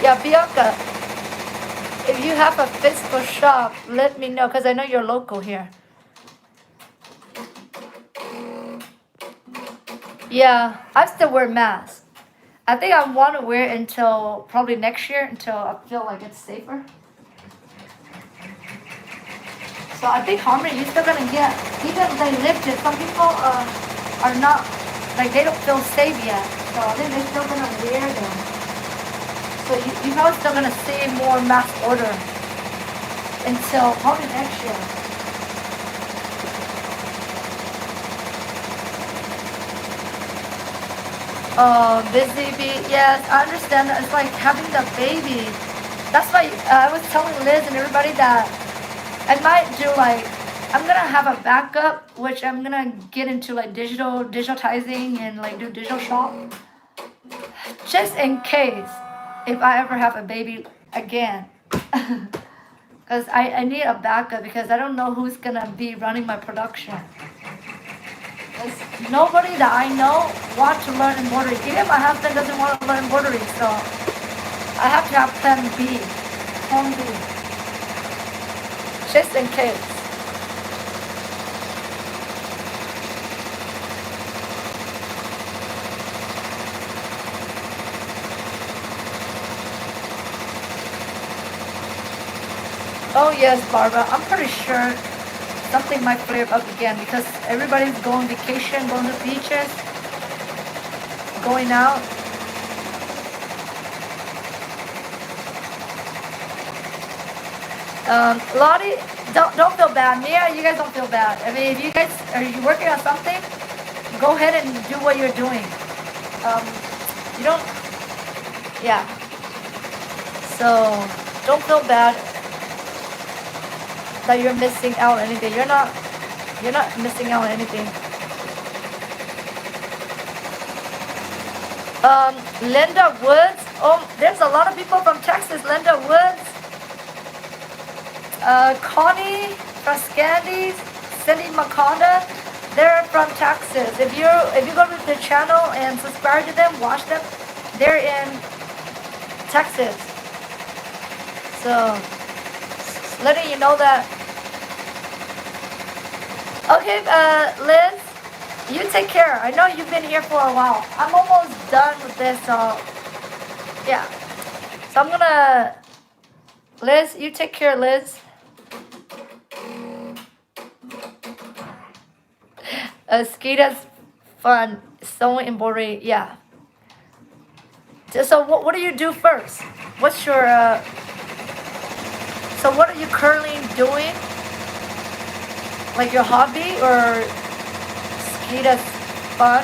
Yeah, Bianca, if you have a physical shop, let me know, because I know you're local here. Yeah, I still wear masks. I think I want to wear it until probably next year, until I feel like it's safer. So I think Harmony, you're still gonna get, even if they lift it, some people are not, like they don't feel safe yet. So I think they're still gonna wear them. So you know still gonna see more mass order until probably next year. Oh, busy bee. Yes, I understand that. It's like having the baby. That's why I was telling Liz and everybody that I might do like, I'm gonna have a backup, which I'm gonna get into like digitizing and like do digital shop, just in case if I ever have a baby again. Because I need a backup because I don't know who's gonna be running my production. Nobody that I know wants to learn embroidery. Even my husband doesn't want to learn embroidery, so I have to have plan B. Just in case. Oh yes, Barbara. I'm pretty sure something might flare up again because everybody's going vacation, going to beaches, going out. Lottie, don't feel bad. Mia, you guys don't feel bad. I mean, if you guys are you working on something, go ahead and do what you're doing. You don't, yeah. So don't feel bad that you're missing out on anything. You're not missing out on anything. Linda Woods. Oh, there's a lot of people from Texas. Linda Woods. Connie Frascandi, Cindy Maconda. They're from Texas. If you go to the channel and subscribe to them, watch them. They're in Texas. So letting you know that. Okay, Liz, you take care. I know you've been here for a while. I'm almost done with this, so yeah. So I'm gonna Liz, you take care, Liz. Skita's fun. Sewing, embroidery, yeah. So what do you do first? What's your, so what are you currently doing? Like your hobby or Skita's fun?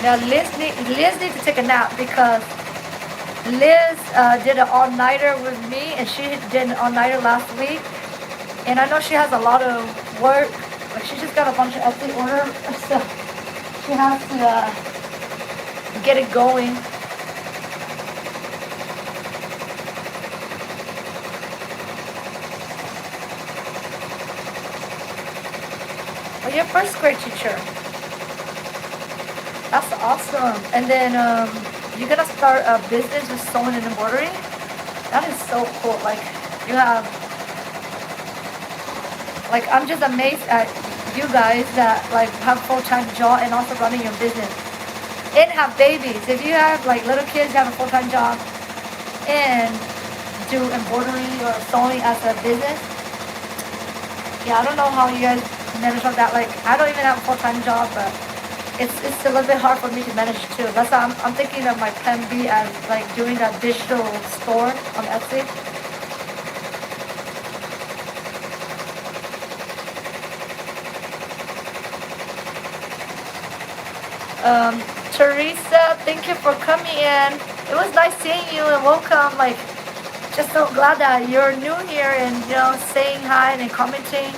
Now Liz needs to take a nap because Liz did an all-nighter with me, and she did an all-nighter last week. And I know she has a lot of work. Like she just got a bunch of Etsy orders, so she has to get it going. Well, you're a first grade teacher. That's awesome. And then you're gonna start a business with sewing and embroidery. That is so cool. Like you have, like I'm just amazed at you guys that like have full-time job and also running your business and have babies. If you have like little kids, you have a full-time job and do embroidery or sewing as a business. Yeah, I don't know how you guys manage on that. Like I don't even have a full-time job, but it's a little bit hard for me to manage too. That's why I'm thinking of my plan B as like doing a digital store on Etsy. Teresa, thank you for coming in. It was nice seeing you and welcome. Like, just so glad that you're new here and saying hi and commenting,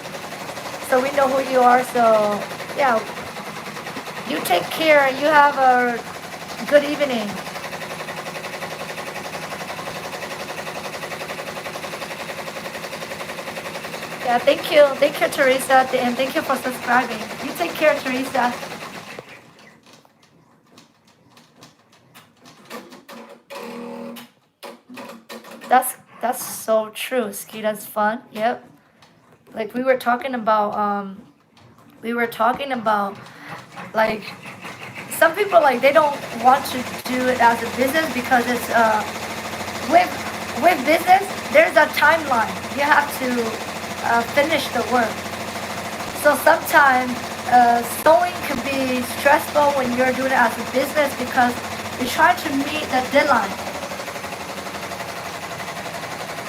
so we know who you are. So yeah, you take care and you have a good evening. Yeah, thank you, Teresa, and thank you for subscribing. You take care, Teresa. That's so true. Skita's fun. Yep. Like we were talking about like some people like they don't want to do it as a business because it's with business there's a timeline. You have to finish the work. So sometimes sewing can be stressful when you're doing it as a business because you're trying to meet the deadline.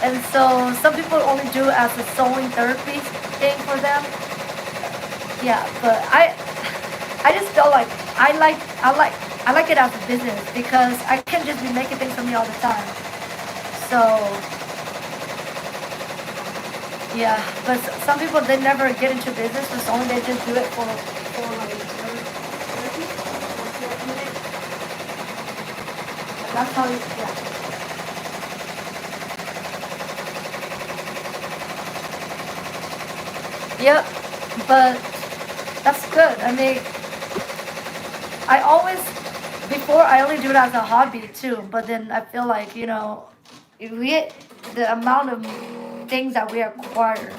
And so some people only do it as a sewing therapy thing for them. Yeah, but I just feel like I like it as a business because I can just be making things for me all the time. So yeah, but some people they never get into business with sewing. They just do it for like therapy or therapeutic. That's how yeah. Yep, but that's good. I mean, before I only do it as a hobby too, but then I feel like, if the amount of things that we acquire,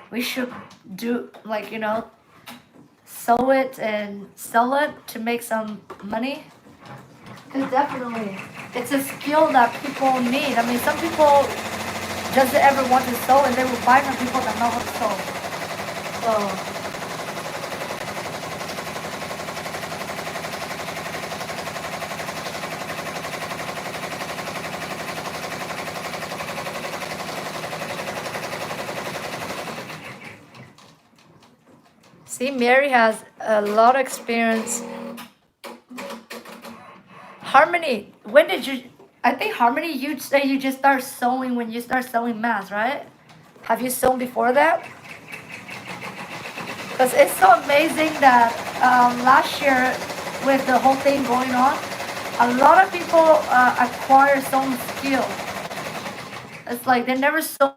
we should do like, sew it and sell it to make some money. Because definitely, it's a skill that people need. I mean, some people doesn't ever want to sew and they will buy from people that know how to sew. See, Mary has a lot of experience. Harmony, when did you? I think Harmony, you say you just start sewing when you start selling masks, right? Have you sewn before that? Because it's so amazing that last year with the whole thing going on, a lot of people acquire sewing skill. It's like they never sewn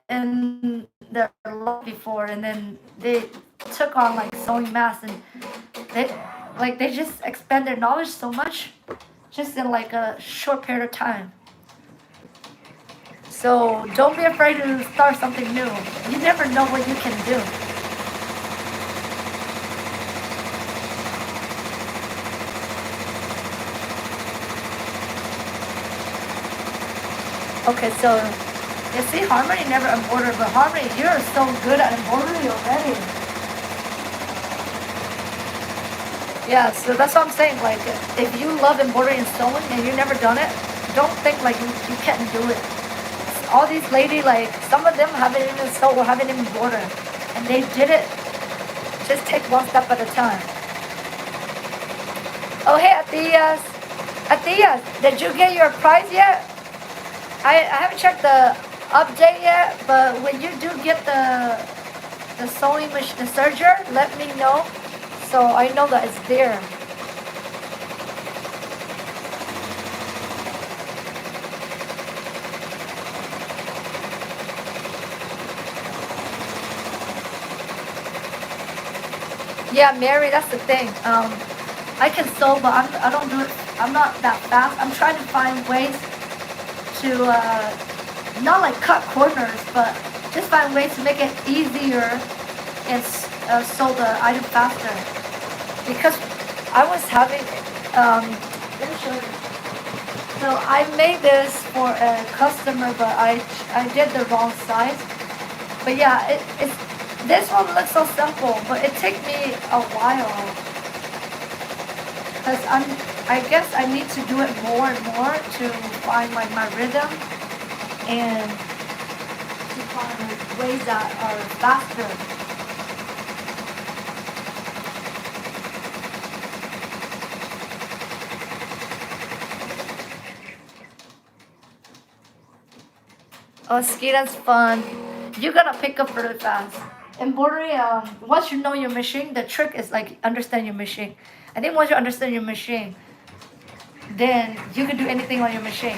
in their life before, and then they took on like sewing masks, and they just expand their knowledge so much, just in like a short period of time. So don't be afraid to start something new. You never know what you can do. Okay, so you see, Harmony never embroidered, but Harmony, you're so good at embroidery already. Yeah, so that's what I'm saying. Like, if you love embroidery and sewing and you've never done it, don't think like you can't do it. All these ladies, like, some of them haven't even sew or haven't even embroidered, and they did it. Just take one step at a time. Oh, hey, Atias. Atias, did you get your prize yet? I haven't checked the update yet, but when you do get the sewing machine, the serger, let me know so I know that it's there. Yeah, Mary, that's the thing. I can sew, but I don't do it. I'm not that fast. I'm trying to find ways to not like cut corners, but just find ways to make it easier and sew the item faster. Because I was having, let me show you. So I made this for a customer, but I did the wrong size. But yeah, it's this one looks so simple, but it took me a while. Cause I guess I need to do it more and more to find like my rhythm and to find ways that are faster. Oh, skiing's fun. You're gonna pick up really fast. Embroidery, once you know your machine, the trick is like understand your machine. I think once you understand your machine, then you can do anything on your machine.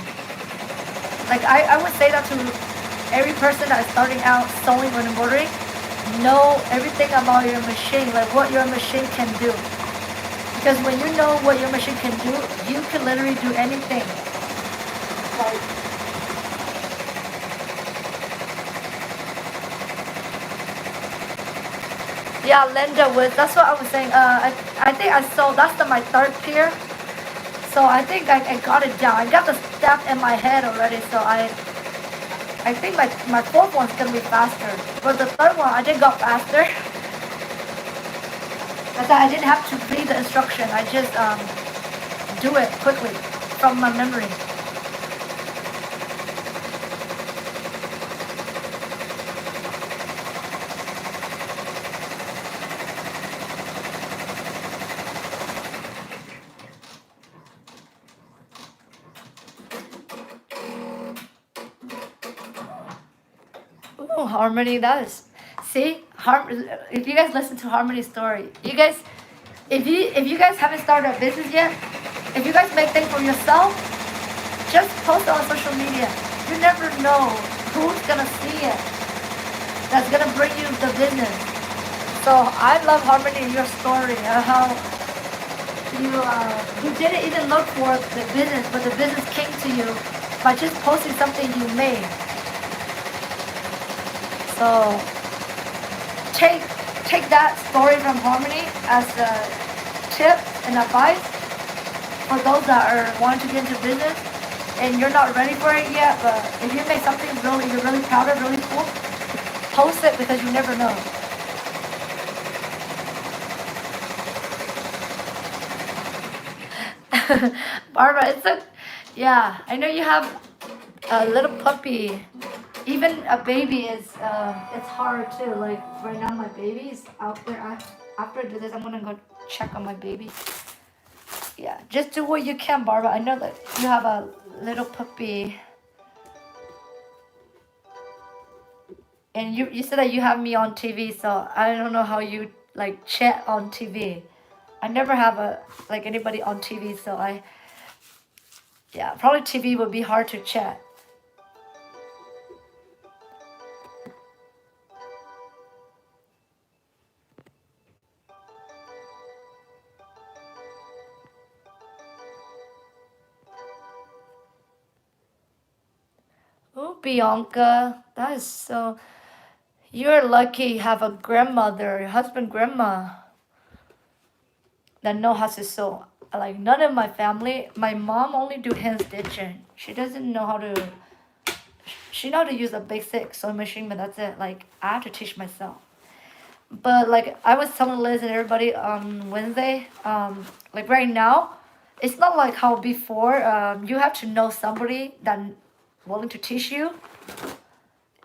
Like I would say that to every person that is starting out sewing or embroidery, know everything about your machine, like what your machine can do. Because when you know what your machine can do, you can literally do anything. Like, yeah, Linda was. That's what I was saying. I think I sold. That's my third pair. So I think I got it down. I got the step in my head already. So I think my fourth one's gonna be faster. But the third one, I did go faster. I didn't have to read the instruction. I just do it quickly from my memory. Ooh, Harmony, that is. See, if you guys listen to Harmony's story, you guys, if you guys haven't started a business yet, if you guys make things for yourself, just post it on social media. You never know who's gonna see it. That's gonna bring you the business. So I love Harmony, your story, how you didn't even look for the business, but the business came to you by just posting something you made. So take that story from Harmony as a tip and advice for those that are wanting to get into business and you're not ready for it yet. But if you make something you're really proud of, really cool, post it because you never know. Barbara, yeah. I know you have a little puppy. Even a baby is it's hard too. Like right now, my baby is out there. After I do this, I'm gonna go check on my baby. Yeah, just do what you can, Barbara. I know that you have a little puppy, and you said that you have me on TV. So I don't know how you like chat on TV. I never have anybody on TV. So probably TV would be hard to chat. Oh, Bianca, that is so. You're lucky you have a grandmother, your husband, grandma, that know how to sew. Like none of my family, my mom only do hand stitching. She doesn't know how to she know how to use a basic sewing machine, but that's it. Like I have to teach myself. But like I was telling Liz and everybody on Wednesday, like right now, it's not like how before. You have to know somebody that willing to teach you.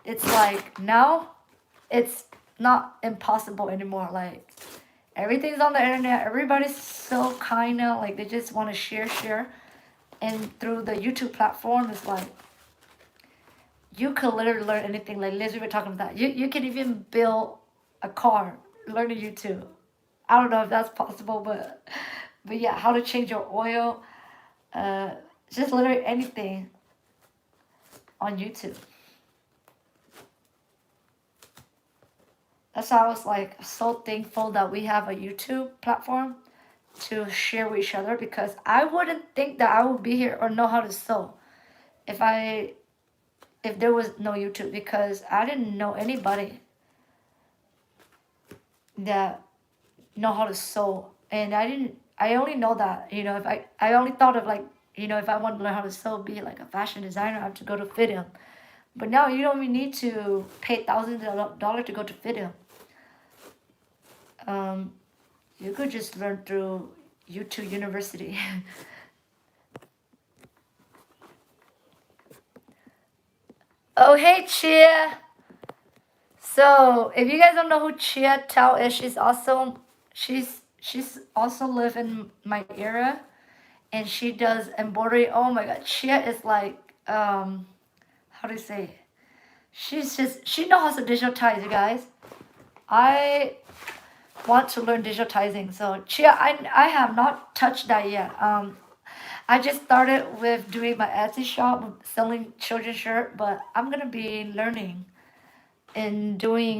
It's like now, it's not impossible anymore. Like everything's on the internet. Everybody's so kind of like they just want to share, and through the YouTube platform, it's like you could literally learn anything. Like Liz, we were talking about that. You can even build a car learning YouTube. I don't know if that's possible, but yeah, how to change your oil, uh, just literally anything on YouTube. That's why I was like so thankful that we have a YouTube platform to share with each other because I wouldn't think that I would be here or know how to sew if I if there was no YouTube because I didn't know anybody that know how to sew and I only know that if I only thought of like if I want to learn how to sew be like a fashion designer I have to go to FIDM but now you don't even need to pay thousands of dollars to go to FIDM. You could just learn through YouTube University. Oh hey Chia. So if you guys don't know who Chia Tao is, she's also live in my area and she does embroidery. Oh my god, Chia is like how do you say? She knows how to digitize, you guys. I want to learn digitizing. So Chia, I have not touched that yet. I just started with doing my Etsy shop selling children's shirt, but I'm gonna be learning and doing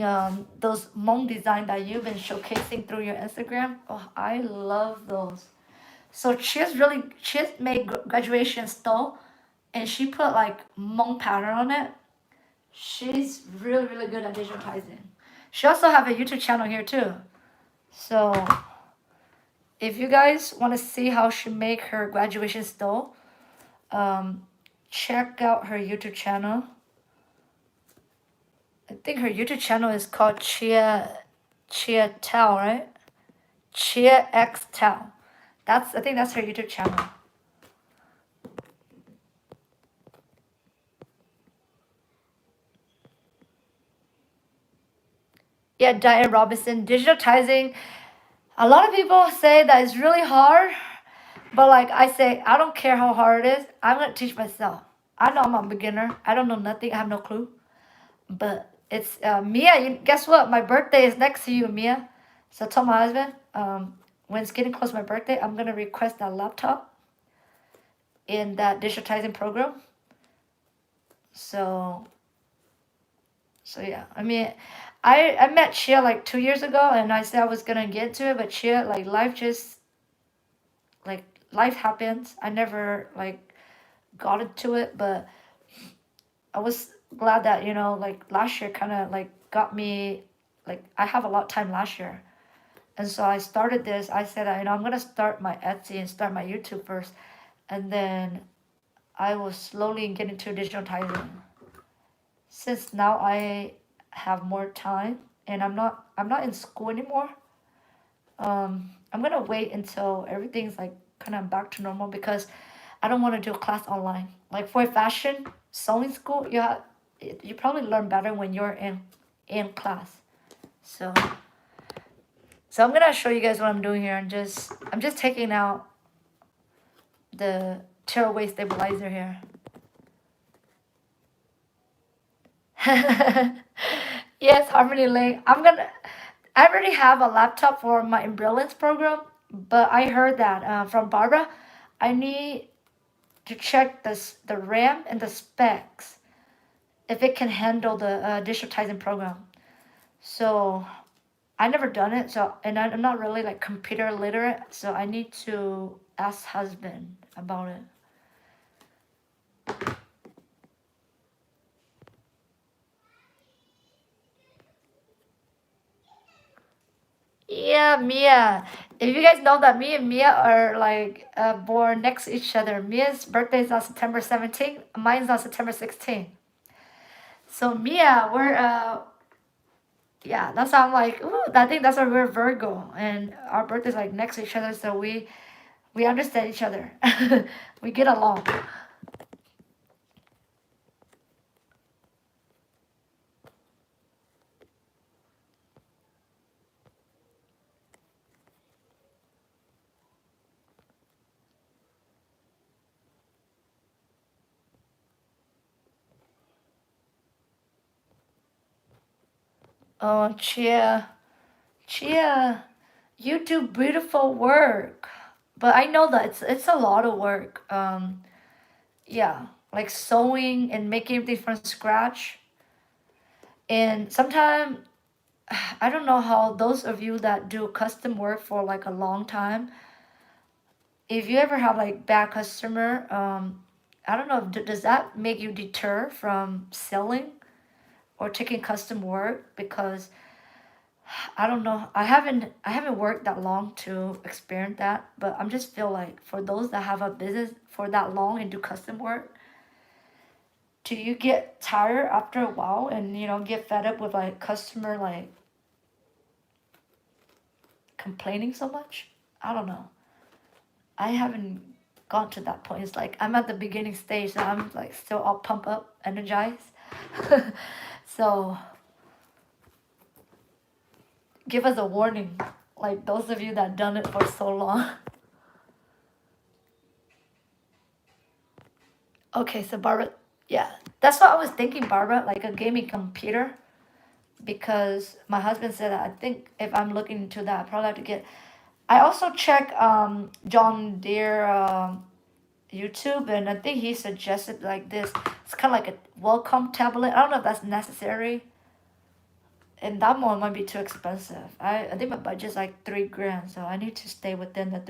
those Hmong design that you've been showcasing through your Instagram. Oh, I love those. So she's made graduation stole, and she put like Hmong pattern on it. She's really good at digitizing. She also have a YouTube channel here too. So if you guys want to see how she make her graduation stole, check out her YouTube channel. I think her YouTube channel is called Chia Tao, right? Chia X Tao. I think that's her YouTube channel. Yeah, Diane Robinson. Digitizing. A lot of people say that it's really hard, but like I say, I don't care how hard it is. I'm gonna teach myself. I know I'm a beginner. I don't know nothing. I have no clue. But it's Mia. Guess what? My birthday is next to you, Mia. So tell my husband. When it's getting close to my birthday, I'm gonna request that laptop in that digitizing program. So yeah. I mean, I met Chia like 2 years ago, and I said I was gonna get to it, but Chia like life happens. I never like got into it, but I was glad that like last year kind of like got me like I have a lot of time last year. And so I started this. I said, I'm gonna start my Etsy and start my YouTube first, and then I will slowly get into digitizing. Since now I have more time and I'm not in school anymore. I'm gonna wait until everything's like kind of back to normal because I don't want to do a class online. Like for fashion sewing school, you probably learn better when you're in class. So I'm gonna show you guys what I'm doing here. I'm just taking out the tearaway stabilizer here. Yes, Harmony Lane. I already have a laptop for my Embrilliance program, but I heard that from Barbara, I need to check the RAM and the specs if it can handle the digitizing program. So I never done it, and I'm not really like computer literate, so I need to ask husband about it. Yeah, Mia. If you guys know that me and Mia are like born next to each other. Mia's birthday is on September 17th. Mine's on September 16th. So Mia, we're yeah, that's why I'm like, ooh, I think that's why we're Virgo and our birthday's like next to each other, so we understand each other. We get along. Oh, Chia, you do beautiful work, but I know that it's a lot of work. Yeah, like sewing and making everything from scratch. And sometimes I don't know how those of you that do custom work for like a long time, if you ever have like bad customer, I don't know, does that make you deter from selling or taking custom work? Because I don't know, I haven't worked that long to experience that, but I'm just feel like for those that have a business for that long and do custom work, do you get tired after a while and get fed up with like customer like complaining so much? I don't know. I haven't gone to that point. It's like I'm at the beginning stage, so I'm like still all pumped up, energized. So give us a warning, like those of you that done it for so long. Okay, so Barbara, yeah, that's what I was thinking, Barbara, like a gaming computer, because my husband said that I think if I'm looking into that, I probably have to get. I also check John Deere YouTube, and I think he suggested like this. It's kind of like a welcome tablet. I don't know if that's necessary, and that one might be too expensive. I think my budget's like 3 grand, so I need to stay within the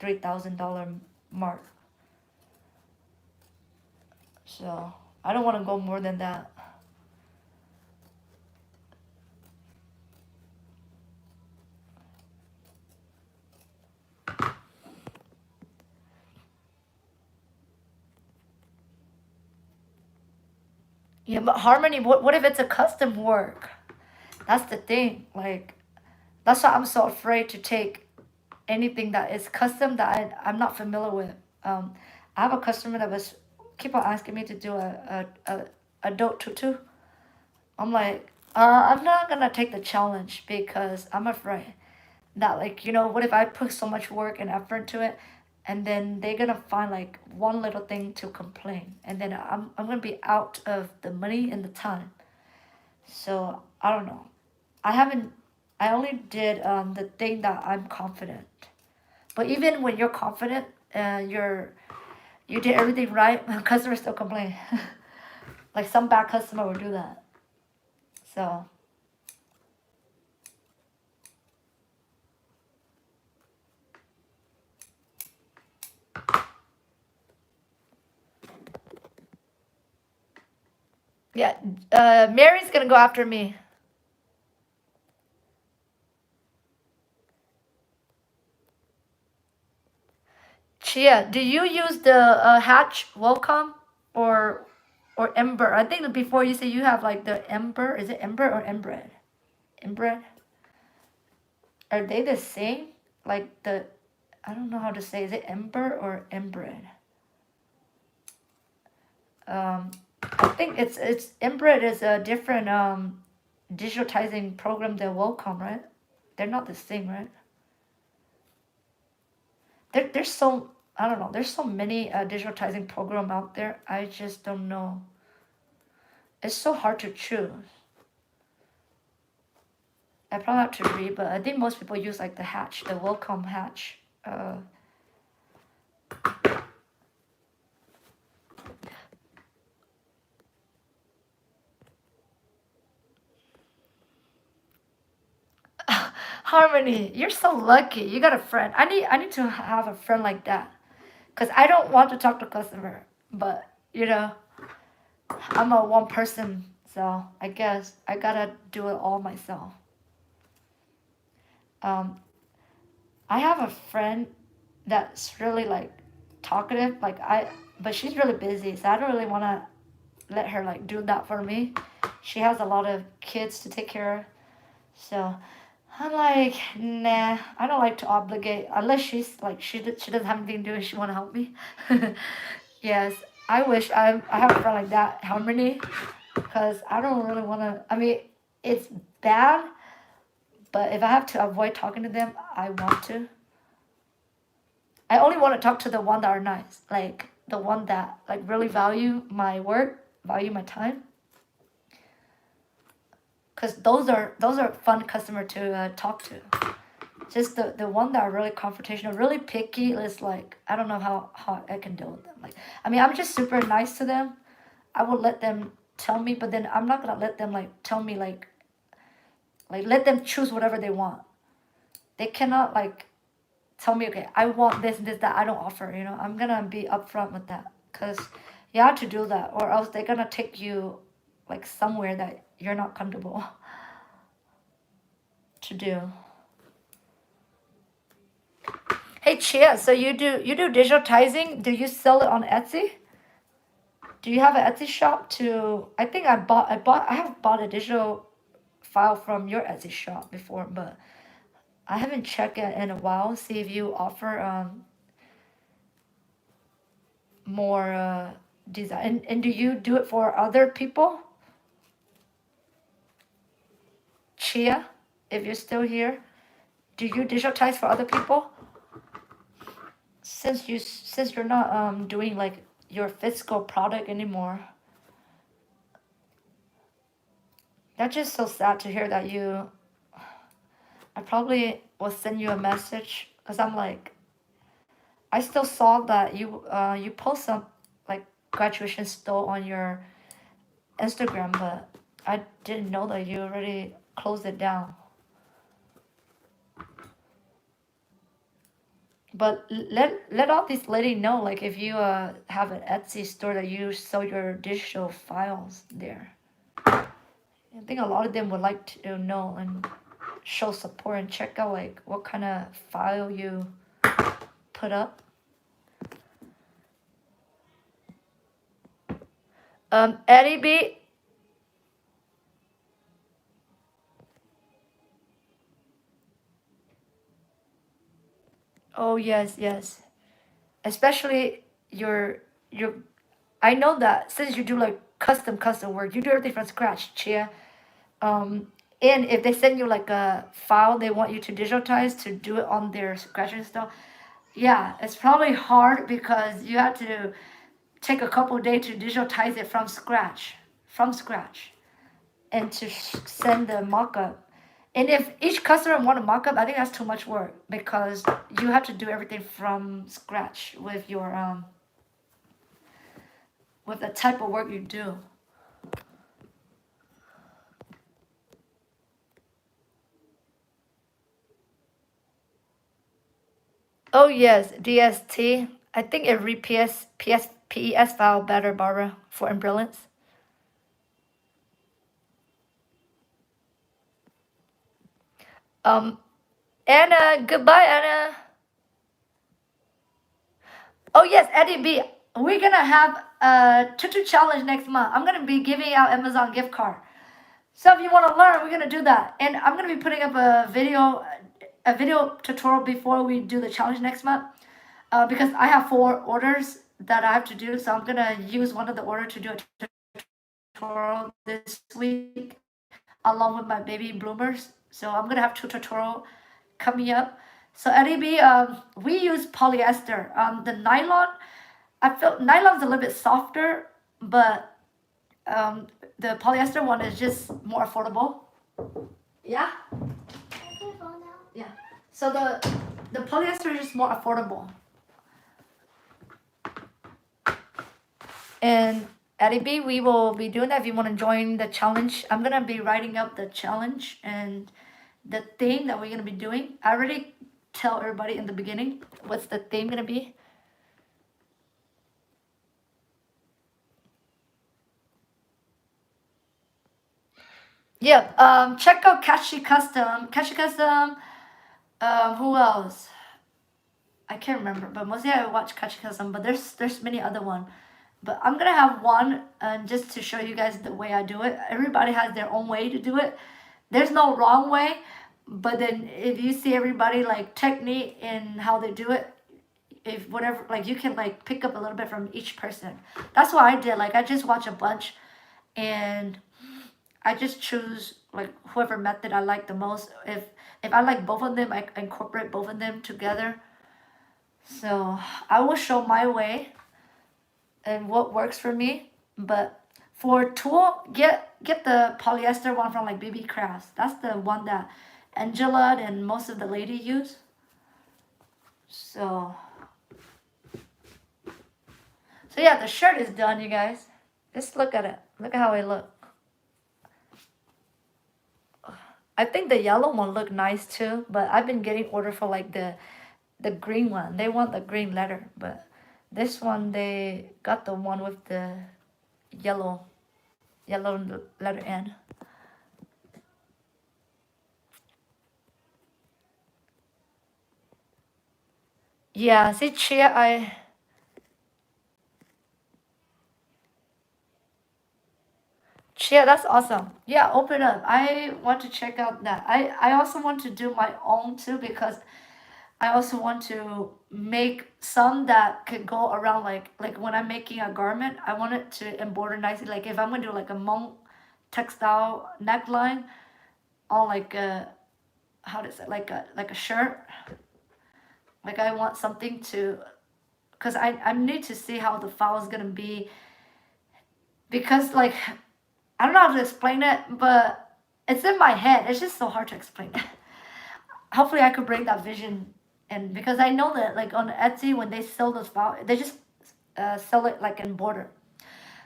$3,000 mark. So I don't want to go more than that. Yeah, but Harmony, what if it's a custom work? That's the thing. Like, that's why I'm so afraid to take anything that is custom that I'm not familiar with. I have a customer that was keep on asking me to do a adult tutu. I'm like, I'm not gonna take the challenge because I'm afraid that like what if I put so much work and effort into it, and then they're gonna find like one little thing to complain, and then I'm gonna be out of the money and the time. So I don't know. I haven't. I only did the thing that I'm confident. But even when you're confident, you did everything right, customers still complain. Like some bad customer will do that. So yeah, Mary's gonna go after me. Chia, do you use the Hatch Welcome or Ember? I think before you say you have like the Ember. Is it Ember or Embred? Embred. Are they the same? Like the I don't know how to say. Is it Ember or Embred? Um, I think it's Embred is a different digitizing program than Welcome, right? They're not the same, right? There's so I don't know. There's so many digitizing program out there. I just don't know. It's so hard to choose. I probably have to read, but I think most people use like the Hatch, the Welcome Hatch. Harmony, you're so lucky. You got a friend. I need to have a friend like that, cause I don't want to talk to customer, but I'm a one person, so I guess I gotta do it all myself. Um, I have a friend that's really like talkative, but she's really busy, so I don't really wanna let her like do that for me. she has a lot of kids to take care of. So I'm like, nah, I don't like to obligate unless she's like she doesn't have anything to do and she want to help me. Yes, I wish I have a friend like that, Harmony, because I don't really want to. I mean, it's bad, but if I have to avoid talking to them, I want to. I only want to talk to the one that are nice, like the one that like really value my work, value my time. Cause those are fun customer to talk to. Just the one that are really confrontational, really picky is like I don't know how I can deal with them. Like I mean I'm just super nice to them. I will let them tell me, but then I'm not gonna let them like tell me like let them choose whatever they want. They cannot like tell me okay I want this and this that I don't offer. You know I'm gonna be upfront with that because you have to do that or else they're gonna take you like somewhere that you're not comfortable to do. Hey Chia, so you do digitizing? Do you sell it on Etsy? Do you have an Etsy shop to? I think I have bought a digital file from your Etsy shop before, but I haven't checked it in a while. See if you offer more design. And do you do it for other people? Chia, if you're still here, do you digitize for other people? Since you're not doing like your physical product anymore. That's just so sad to hear that you. I probably will send you a message because I'm like, I still saw that you post some like graduation still on your Instagram, but I didn't know that you already closed it down. But let all these lady know like if you have an Etsy store that you sell your digital files there. I think a lot of them would like to know and show support and check out like what kind of file you put up. Eddie B. Oh yes, yes. Especially your. I know that since you do like custom work, you do everything from scratch, Chia. And if they send you like a file they want you to digitize to do it on their scratch and stuff, yeah, it's probably hard because you have to take a couple days to digitize it from scratch, and to send the mock-up. And if each customer want a mock-up, I think that's too much work because you have to do everything from scratch with your with the type of work you do. Oh yes, DST. I think it read PES file better, Barbara, for brilliance. Um, Anna, goodbye, Anna. Oh yes, Eddie B. We're gonna have a Tutu challenge next month. I'm gonna be giving out Amazon gift card. So if you want to learn, we're gonna do that, and I'm gonna be putting up a video tutorial before we do the challenge next month. Because I have 4 orders that I have to do, so I'm gonna use one of the order to do a tutorial this week, along with my baby bloomers. So I'm gonna have 2 tutorial coming up. So Eddie B, we use polyester. The nylon, I feel nylon's a little bit softer, but um, the polyester one is just more affordable. Yeah. Yeah. So the polyester is just more affordable. And Eddie B, we will be doing that if you want to join the challenge. I'm gonna be writing up the challenge and the theme that we're gonna be doing. I already tell everybody in the beginning what's the theme gonna be. Yeah, check out Kashi Custom. Kashi Custom, who else? I can't remember, but mostly I watch Kashi Custom, but there's many other one. But I'm gonna have one just to show you guys the way I do it. Everybody has their own way to do it. There's no wrong way, but then if you see everybody like technique in how they do it, if whatever, like you can like pick up a little bit from each person. That's what I did. Like I just watch a bunch, and I just choose like whoever method I like the most. If I like both of them, I incorporate both of them together. So I will show my way and what works for me. But for tulle, get the polyester one from like BB Crafts. That's the one that Angela and most of the lady use. So yeah, the shirt is done, you guys. Just look at it. Look at how it look. I think the yellow one looked nice too, but I've been getting order for like the green one. They want the green letter, but this one they got the one with the yellow letter N. Yeah, see Chia, Chia, that's awesome. Yeah, open up. I want to check out that. I also want to do my own too, because I also want to make some that could go around like when I'm making a garment, I want it to embroider nicely. Like if I'm gonna do like a monk textile neckline on like a, how to say, like a shirt. Like I want something to, cause I need to see how the file is gonna be, because like I don't know how to explain it, but it's in my head. It's just so hard to explain. Hopefully I could bring that vision, and because I know that like on Etsy when they sell those files, they just sell it like in border.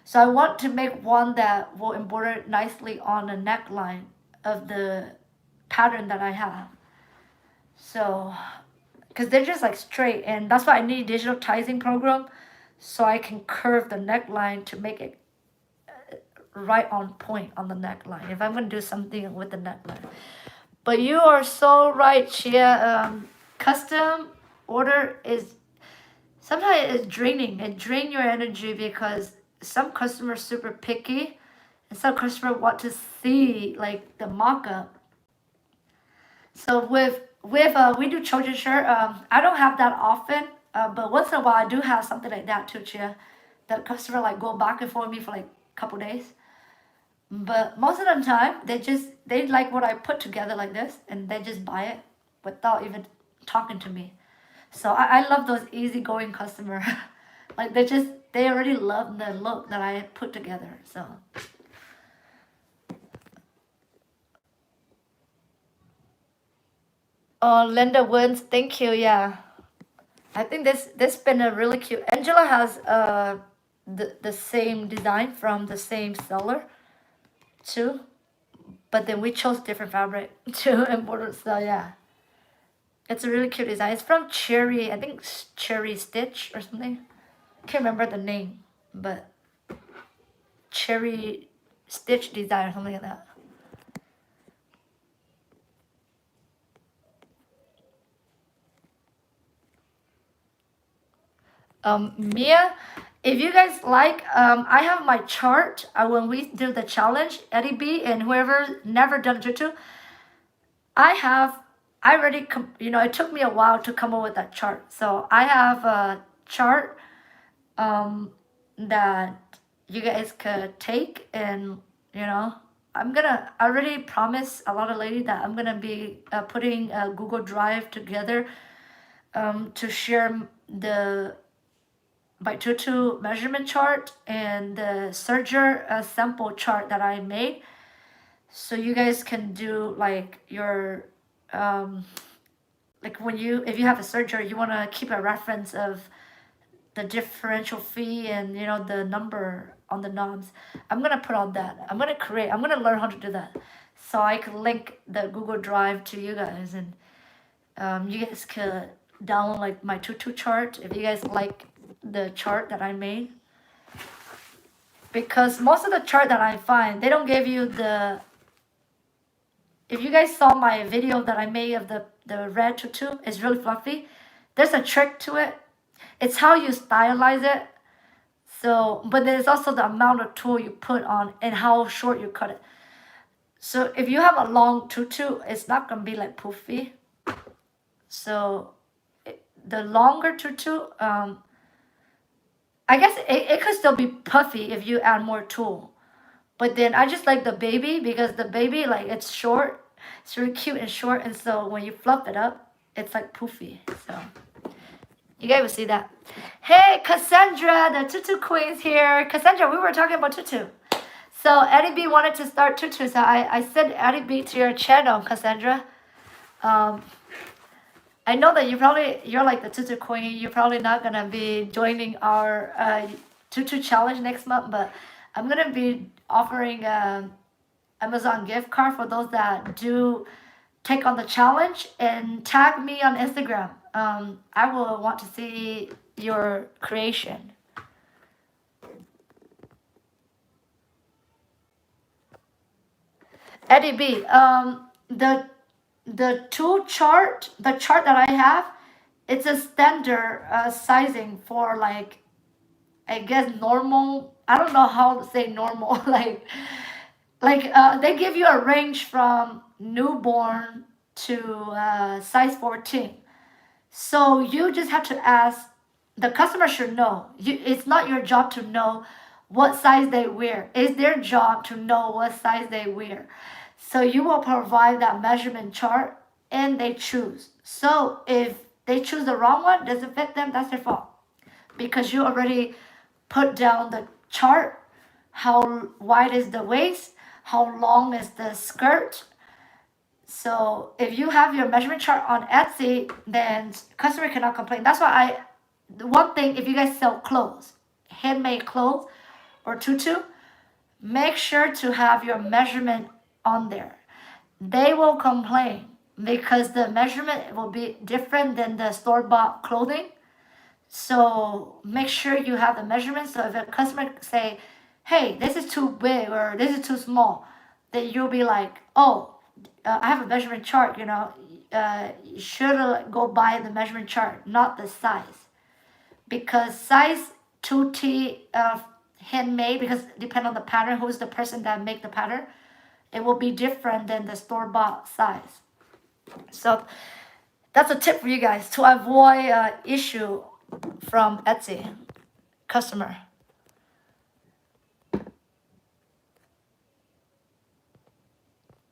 So I want to make one that will embroider nicely on the neckline of the pattern that I have. So, because they're just like straight, and that's why I need a digital tizing program, so I can curve the neckline to make it right on point on the neckline. If I'm gonna do something with the neckline. But you are so right, Chia. Custom order is sometimes it's draining. It drains your energy because some customers super picky, and some customers want to see like the mock-up. So with we do children's shirt. I don't have that often, but once in a while I do have something like that too, Chia. The customer like go back and forth with me for like a couple days. But most of the time, they like what I put together like this, and they just buy it without even talking to me. So I love those easygoing customer. Like they already love the look that I put together. So oh, Linda Woods, thank you. Yeah, I think this been a really cute. Angela has the same design from the same seller too, but then we chose different fabric to embroider. So yeah, it's a really cute design. It's from Cherry, I think Cherry Stitch or something. Can't remember the name, but Cherry Stitch design or something like that. Mia, if you guys like, I have my chart when we do the challenge, Eddie B and whoever never done Tutu. I have, I already, it took me a while to come up with that chart. So I have a chart that you guys could take, and I already promised a lot of ladies that I'm gonna be putting a Google Drive together to share the by Tutu measurement chart and the serger sample chart that I made, so you guys can do like your like when if you have a serger, you want to keep a reference of the differential fee and the number on the knobs. I'm gonna put on that. I'm gonna learn how to do that, so I can link the Google Drive to you guys, and you guys could download like my Tutu chart if you guys like the chart that I made. Because most of the chart that I find, they don't give you the. If you guys saw my video that I made of the red tutu, it's really fluffy. There's a trick to it. It's how you stylize it. So, but there's also the amount of tulle you put on and how short you cut it. So if you have a long tutu, it's not gonna be like poofy. So the longer tutu, I guess it could still be puffy if you add more tulle. But then I just like the baby because the baby, like, it's short. It's really cute and short. And so when you fluff it up, it's like poofy. So you guys will see that. Hey, Cassandra, the Tutu Queen's here. Cassandra, we were talking about Tutu. So Eddie B wanted to start Tutu. So I sent Eddie B to your channel, Cassandra. I know that you're like the Tutu Queen. You're probably not gonna be joining our Tutu challenge next month, but I'm gonna be offering Amazon gift card for those that do take on the challenge and tag me on Instagram. I will want to see your creation. Eddie B, the chart that I have, it's a standard sizing for, like, I guess normal. I don't know how to say normal. They give you a range from newborn to size 14. So you just have to ask. The customer should know. It's not your job to know what size they wear. It's their job to know what size they wear. So you will provide that measurement chart and they choose. So if they choose the wrong one, doesn't fit them, that's their fault. Because you already put down the chart, how wide is the waist, how long is the skirt. So if you have your measurement chart on Etsy, then customer cannot complain. That's why the one thing, if you guys sell clothes, handmade clothes or tutu, make sure to have your measurement on there. They will complain because the measurement will be different than the store-bought clothing. So make sure you have the measurement. So if a customer say, hey, this is too big or this is too small, then you'll be like, oh, I have a measurement chart, you should go buy the measurement chart, not the size. Because size 2T handmade, because depend on the pattern, who's the person that make the pattern, it will be different than the store-bought size. So that's a tip for you guys to avoid issue from Etsy customer.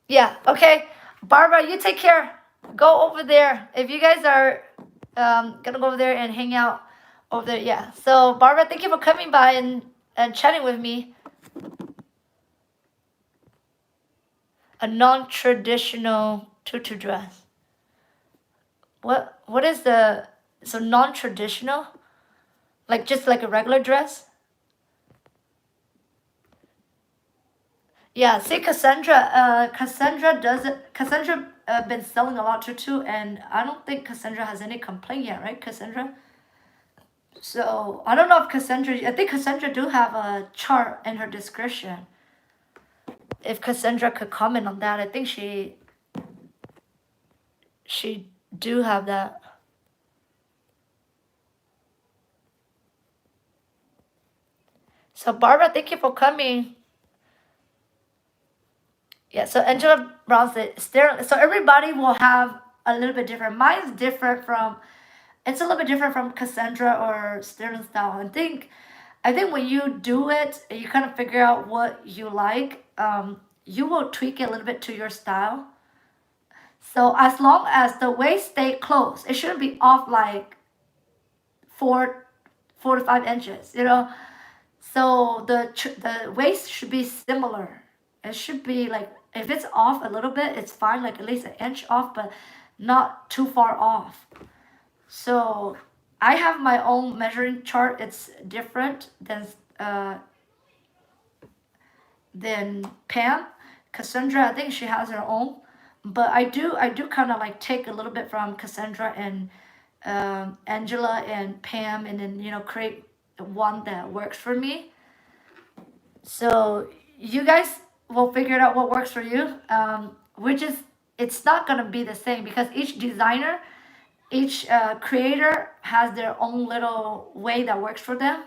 Yeah, okay. Barbara, you take care. Go over there. If you guys are gonna go over there and hang out over there, yeah. So Barbara, thank you for coming by and chatting with me. A non-traditional tutu dress. What is so non-traditional? Like just like a regular dress? Yeah, see Cassandra Cassandra been selling a lot tutu, and I don't think Cassandra has any complaint yet, right, Cassandra? So I don't know if I think Cassandra do have a chart in her description. If Cassandra could comment on that, I think she do have that. So Barbara, thank you for coming. Yeah, so Angela Brown said, so everybody will have a little bit different. Mine's different from, it's a little bit different from Cassandra or Sterling style. I think when you do it, you kind of figure out what you like. You will tweak it a little bit to your style. So as long as the waist stay close, it shouldn't be off like 4 to 5 inches, So the waist should be similar. It should be like, if it's off a little bit, it's fine, like at least an inch off, but not too far off. So I have my own measuring chart. It's different than Pam. Cassandra, I think she has her own, but I do kind of like take a little bit from Cassandra and Angela and Pam, and then create one that works for me. So you guys will figure out what works for you. It's not gonna be the same because each designer, each creator has their own little way that works for them.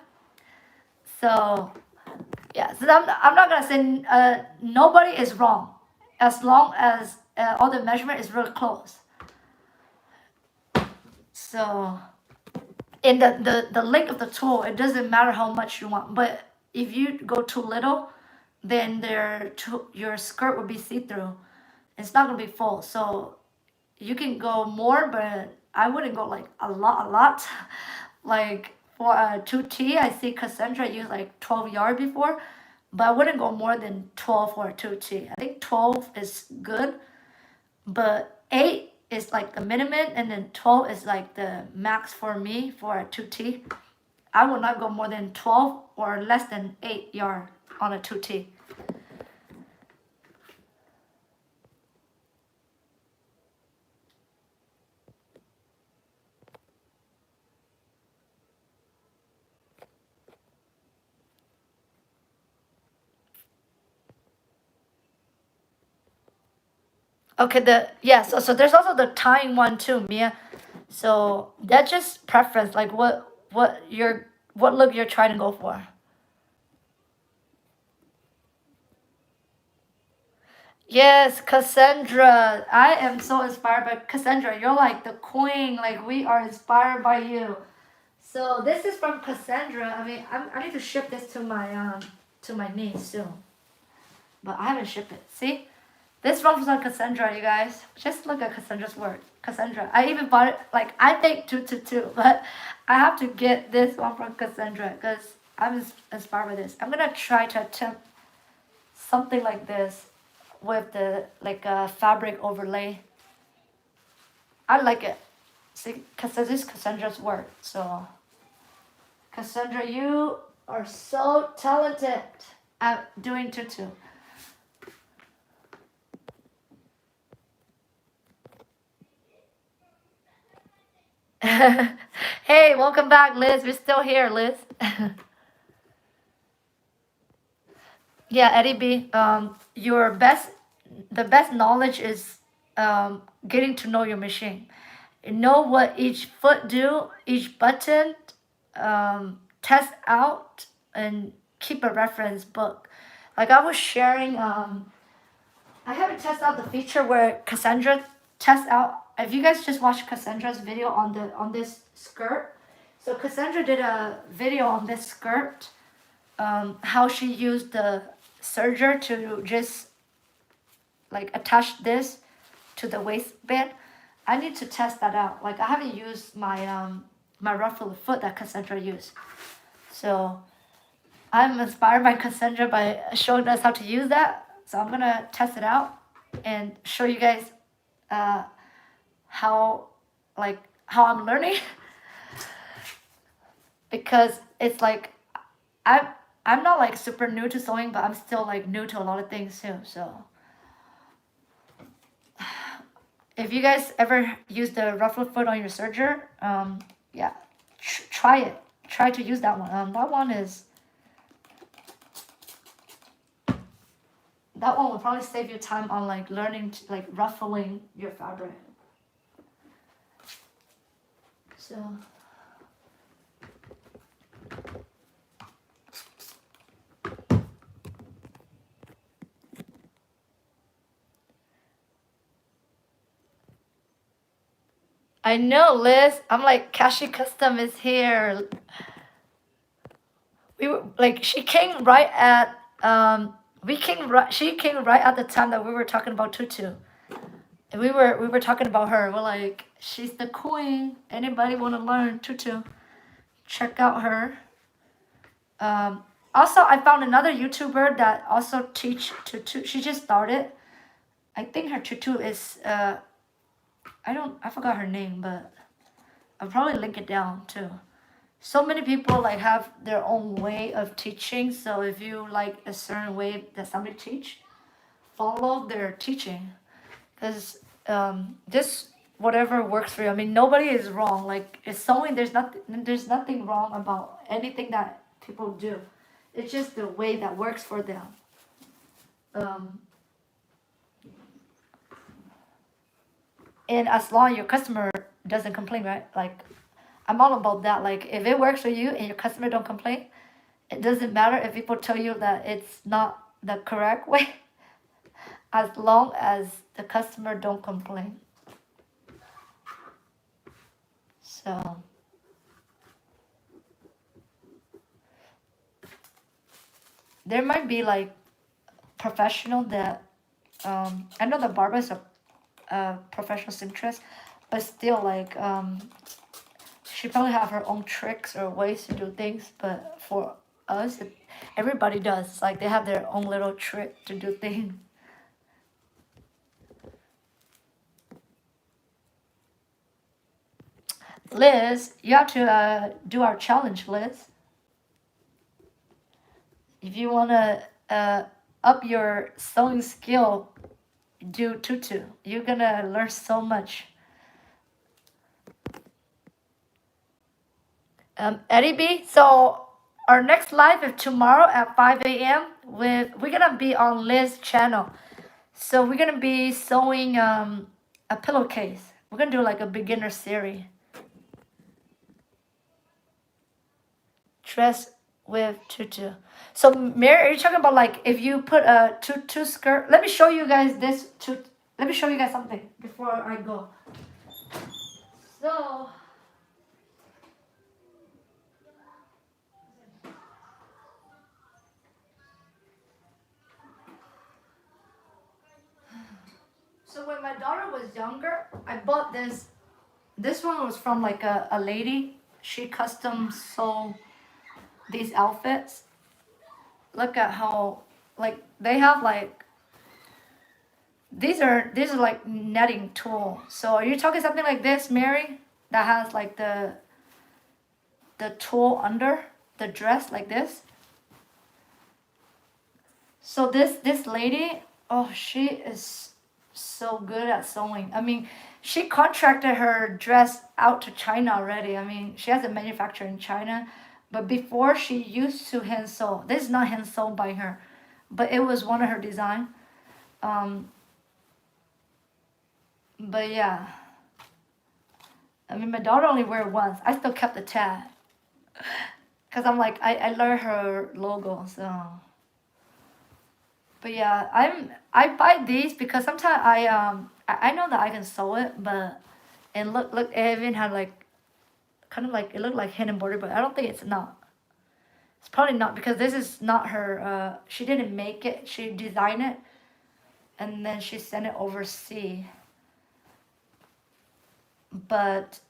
So yeah, so I'm not gonna say nobody is wrong, as long as all the measurement is really close. So in the length of the tool, it doesn't matter how much you want, but if you go too little, then your skirt will be see-through. It's not gonna be full. So you can go more, but I wouldn't go like a lot. Like for a 2T, I see Cassandra use like 12 yard before, but I wouldn't go more than 12 for a 2T. I think 12 is good, but 8 is like the minimum, and then 12 is like the max for me for a 2T. I will not go more than 12 or less than 8 yard on a 2T. Okay, so there's also the tying one too, Mia. So that's just preference, like what look you're trying to go for. Yes, Cassandra. I am so inspired by Cassandra. You're like the queen. Like we are inspired by you. So this is from Cassandra. I mean, I need to ship this to my niece soon, but I haven't shipped it. See, this one was on Cassandra, you guys. Just look at Cassandra's work. Cassandra. I even bought it. Like I think two, but I have to get this one from Cassandra because I'm inspired by this. I'm gonna try to attempt something like this with the like a fabric overlay. I like it. See, because this is Cassandra's work. So, Cassandra, you are so talented at doing tutu. Hey, welcome back, Liz. We're still here, Liz. Yeah, Eddie B. The best knowledge is getting to know your machine. Know what each foot do, each button, test out, and keep a reference book. Like I was sharing, I haven't tested out the feature where Cassandra tests out. If you guys just watched Cassandra's video on this skirt, so Cassandra did a video on this skirt, how she used the serger to just like attach this to the waistband. I need to test that out. Like I haven't used my ruffled foot that Cassandra used. So I'm inspired by Cassandra by showing us how to use that. So I'm gonna test it out and show you guys how how I'm learning because it's like I'm I'm not like super new to sewing, but I'm still like new to a lot of things too. So if you guys ever use the ruffled foot on your serger, yeah, try it. Try to use that one. That one will probably save you time on like learning to, like ruffling your fabric. So I know, Liz. I'm like, Kashi Custom is here. We were like, she came right at she came right at the time that we were talking about Tutu. And we were talking about her. We're like, she's the queen. Anybody want to learn Tutu? Check out her. Also, I found another YouTuber that also teach Tutu. She just started. I think her Tutu is I forgot her name, but I'll probably link it down too. So many people like have their own way of teaching. So if you like a certain way that somebody teach, follow their teaching, because this whatever works for you. I mean, nobody is wrong. Like it's sewing. There's nothing wrong about anything that people do. It's just the way that works for them. And as long as your customer doesn't complain, right? Like I'm all about that. Like if it works for you and your customer don't complain, It doesn't matter if people tell you that it's not the correct way, as long as the customer don't complain. So there might be like professional that I know the barbers are professional seamstress, but still like she probably have her own tricks or ways to do things. But for us, everybody does. Like they have their own little trick to do things. Liz, you have to do our challenge, Liz. If you wanna up your sewing skill, do tutu. You're gonna learn so much. Eddie B. So our next live is tomorrow at 5 a.m. We're gonna be on Liz's channel. So we're gonna be sewing a pillowcase. We're gonna do like a beginner series. Dress with tutu. So Mary, are you talking about like if you put a tutu skirt? Let me show you guys this tutu. Let me show you guys something before I go. So when my daughter was younger, I bought this. This one was from like a lady. She custom sewed these outfits. Look at how like they have like these are like netting tool. So are you talking something like this, Mary? That has like the tool under the dress like this. So this lady, oh, she is so good at sewing. I mean, she contracted her dress out to China already. I mean, she has a manufacturer in China, but before she used to hand sew. This is not hand sewn by her, but it was one of her design. But yeah, I mean, my daughter only wear it once. I still kept the tag because I'm like I learned her logo. So, but yeah, I buy these because sometimes I know that I can sew it, but and look it even had like kind of like it looked like hand embroidery, but I don't think it's not. It's probably not because this is not her. She didn't make it. She designed it, and then she sent it overseas. But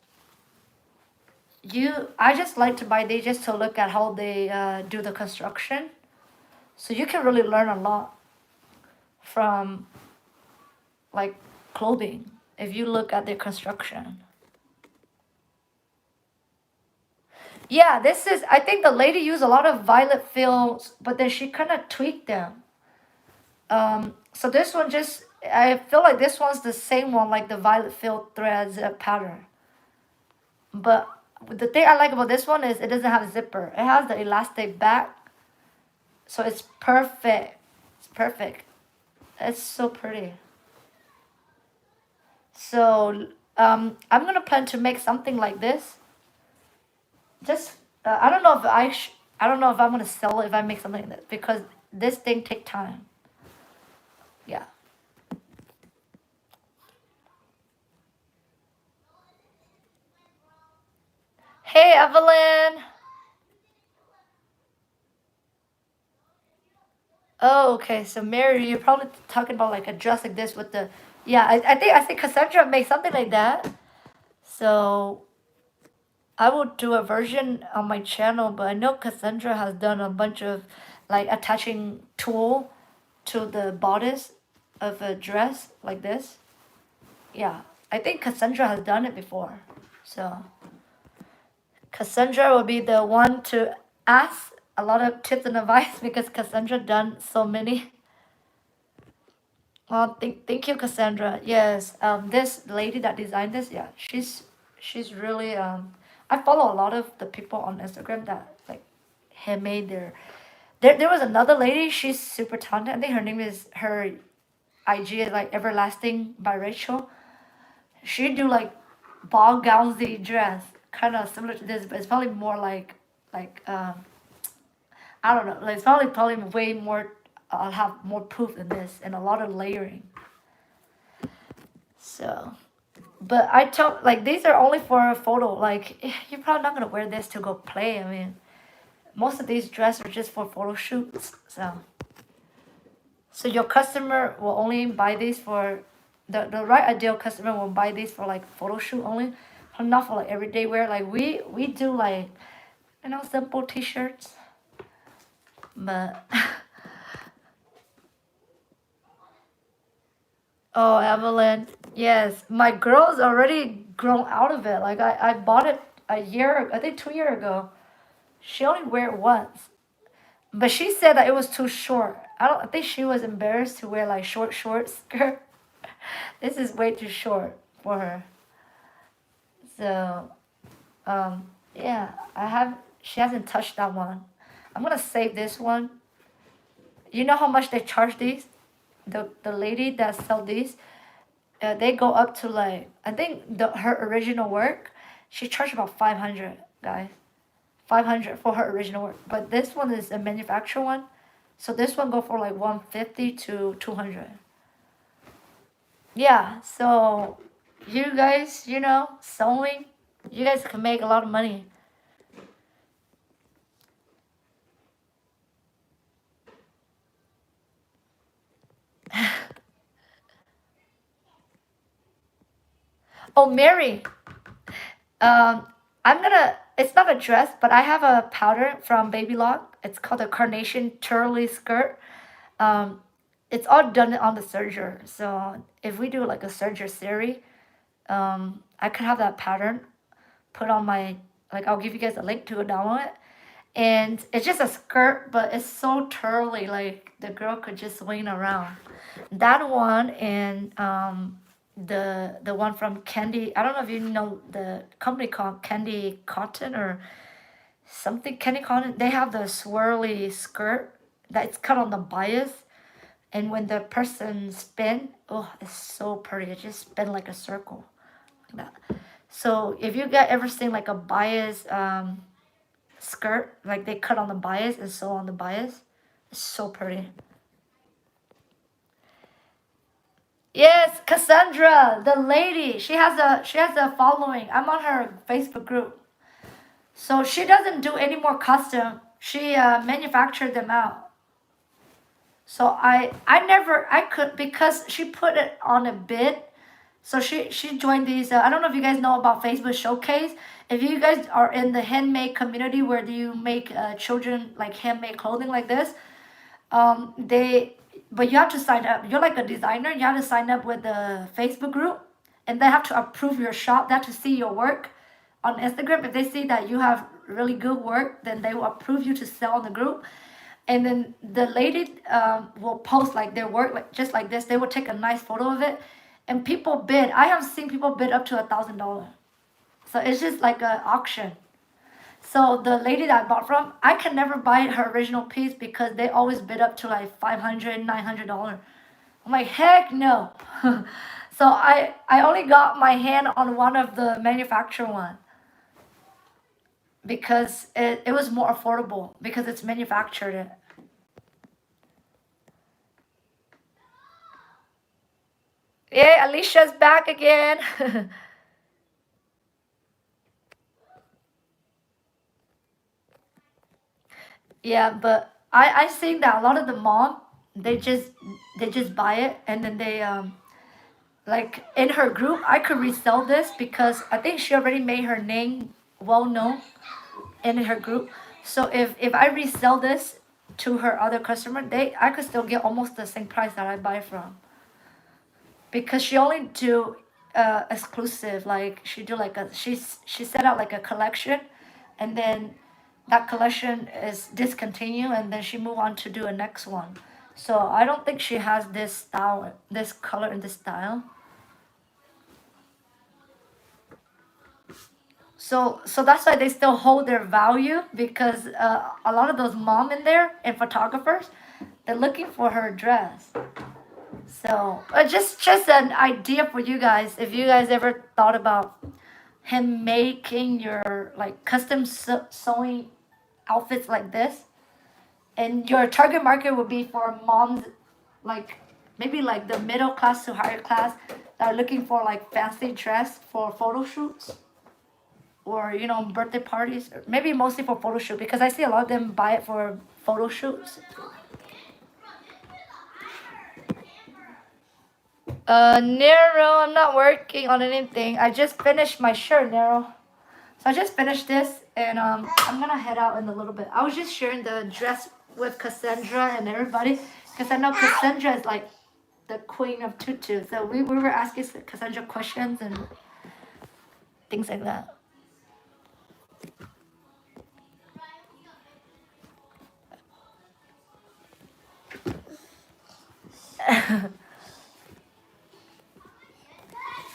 I just like to buy these just to look at how they do the construction. So you can really learn a lot from like clothing if you look at their construction. Yeah, this is, I think the lady used a lot of violet fills, but then she kind of tweaked them. So this one just, I feel like this one's the same one, like the violet fill threads pattern. But the thing I like about this one is it doesn't have a zipper. It has the elastic back. So it's perfect. It's perfect. It's so pretty. So I'm gonna plan to make something like this. Just I don't know if I don't know if I'm gonna sell it if I make something like that because this thing take time. Yeah. Hey Evelyn. Oh, okay. So Mary, you're probably talking about like a dress like this with the yeah. I think Cassandra made something like that. So I will do a version on my channel, but I know Cassandra has done a bunch of like attaching tool to the bodice of a dress like this. Yeah, I think Cassandra has done it before. So Cassandra will be the one to ask a lot of tips and advice because Cassandra done so many. Well, thank you, Cassandra. Yes, this lady that designed this, yeah, she's really I follow a lot of the people on Instagram that like have made their. There was another lady. She's super talented. I think her name is her IG is like Everlasting by Rachel. She do like ball gownsy dress, kind of similar to this, but it's probably more like I don't know. Like, it's probably way more. I'll have more proof than this and a lot of layering. So, but I told like these are only for a photo. Like you're probably not gonna wear this to go play. I mean, most of these dresses are just for photo shoots. So your customer will only buy these for the right ideal customer will buy these for like photo shoot only, not for like everyday wear. Like we do like simple t-shirts, but oh, Evelyn, yes, my girl's already grown out of it. Like I bought it a year, I think 2 years ago. She only wear it once, but she said that it was too short. I think she was embarrassed to wear like short skirt. This is way too short for her. So, yeah, she hasn't touched that one. I'm gonna save this one. You know how much they charge these? The lady that sell these, they go up to like I think her original work, she charged about 500, guys. 500 for her original work. But this one is a manufacturer one, so this one go for like 150 to 200. Yeah, so you guys, sewing, you guys can make a lot of money. Oh, Mary, um, it's not a dress, but I have a pattern from Baby Lock. It's called a carnation twirly skirt. Um, it's all done on the serger. So if we do like a serger series, I could have that pattern put on my, like, I'll give you guys a link to go download it. And it's just a skirt, but it's so twirly, like the girl could just swing around. That one and the one from Candy. I don't know if you know the company called Candy Cotton or something. Candy Cotton. They have the swirly skirt that's cut on the bias, and when the person spin, oh, it's so pretty. It just spin like a circle, like that. So if you get ever seen like a bias skirt, like they cut on the bias and sew on the bias, it's so pretty. Yes, Cassandra, the lady. She has a following. I'm on her Facebook group. So she doesn't do any more custom. She manufactured them out. So I could because she put it on a bid. So she joined these. I don't know if you guys know about Facebook Showcase. If you guys are in the handmade community where do you make children like handmade clothing like this, they but you have to sign up. You're like a designer. You have to sign up with the Facebook group, and they have to approve your shop. They have to see your work on Instagram. If they see that you have really good work, then they will approve you to sell on the group. And then the lady will post like their work, like just like this. They will take a nice photo of it, and people bid. I have seen people bid up to $1,000. So it's just like an auction. So the lady that I bought from, I can never buy her original piece because they always bid up to like $500, $900. I'm like, heck no. So I only got my hand on one of the manufacturer one because it was more affordable because it's manufactured. Yeah, Alicia's back again. Yeah, but I think that a lot of the mom they just buy it and then they like in her group I could resell this because I think she already made her name well known in her group. So if I resell this to her other customer, I could still get almost the same price that I buy from because she only do exclusive, like she do like she set out like a collection, and then that collection is discontinued and then she move on to do a next one. So I don't think she has this style, this color and this style. So that's why they still hold their value because a lot of those mom in there and photographers, they're looking for her dress. So just an idea for you guys. If you guys ever thought about him making your like custom sewing outfits like this, And your target market would be for moms, like maybe like the middle class to higher class that are looking for like fancy dress for photo shoots or birthday parties. Or maybe mostly for photo shoot because I see a lot of them buy it for photo shoots. Nero, I'm not working on anything. I just finished my shirt, Nero. So I just finished this, and I'm gonna head out in a little bit. I was just sharing the dress with Cassandra and everybody, because I know Cassandra is like the queen of Tutu. So we were asking Cassandra questions and things like that.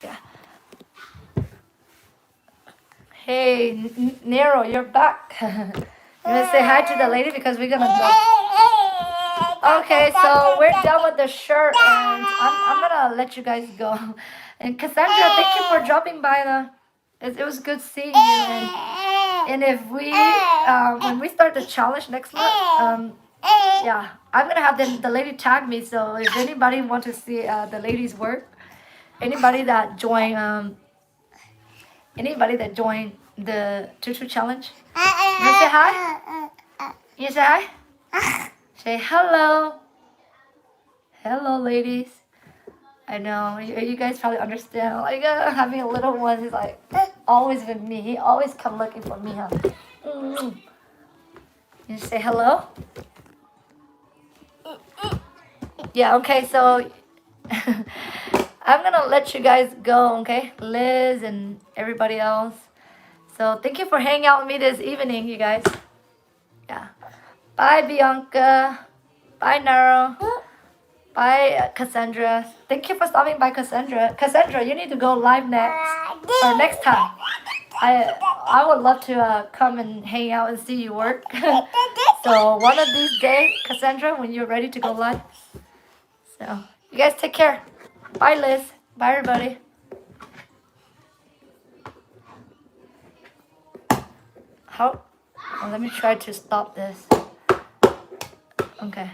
Yeah. Hey, Nero, you're back. You wanna say hi to the lady because we're gonna go. Okay, so we're done with the shirt, and I'm gonna let you guys go. And Cassandra, thank you for dropping by. It was good seeing you. And if we when we start the challenge next month, yeah, I'm gonna have the lady tag me. So if anybody want to see the lady's work, anybody that join the Tutu challenge, you say hi. You say hi. Say hello. Hello, ladies. I know you guys probably understand. Like having a little one is like always with me. He always come looking for me. Huh? You say hello. Yeah. Okay. So I'm gonna let you guys go. Okay, Liz and everybody else. So thank you for hanging out with me this evening, you guys. Yeah. Bye, Bianca. Bye, Naro. Bye, Cassandra. Thank you for stopping by, Cassandra. Cassandra, you need to go live next time. I would love to come and hang out and see you work. So one of these days, Cassandra, when you're ready to go live. So you guys take care. Bye, Liz. Bye, everybody. How? Let me try to stop this. Okay.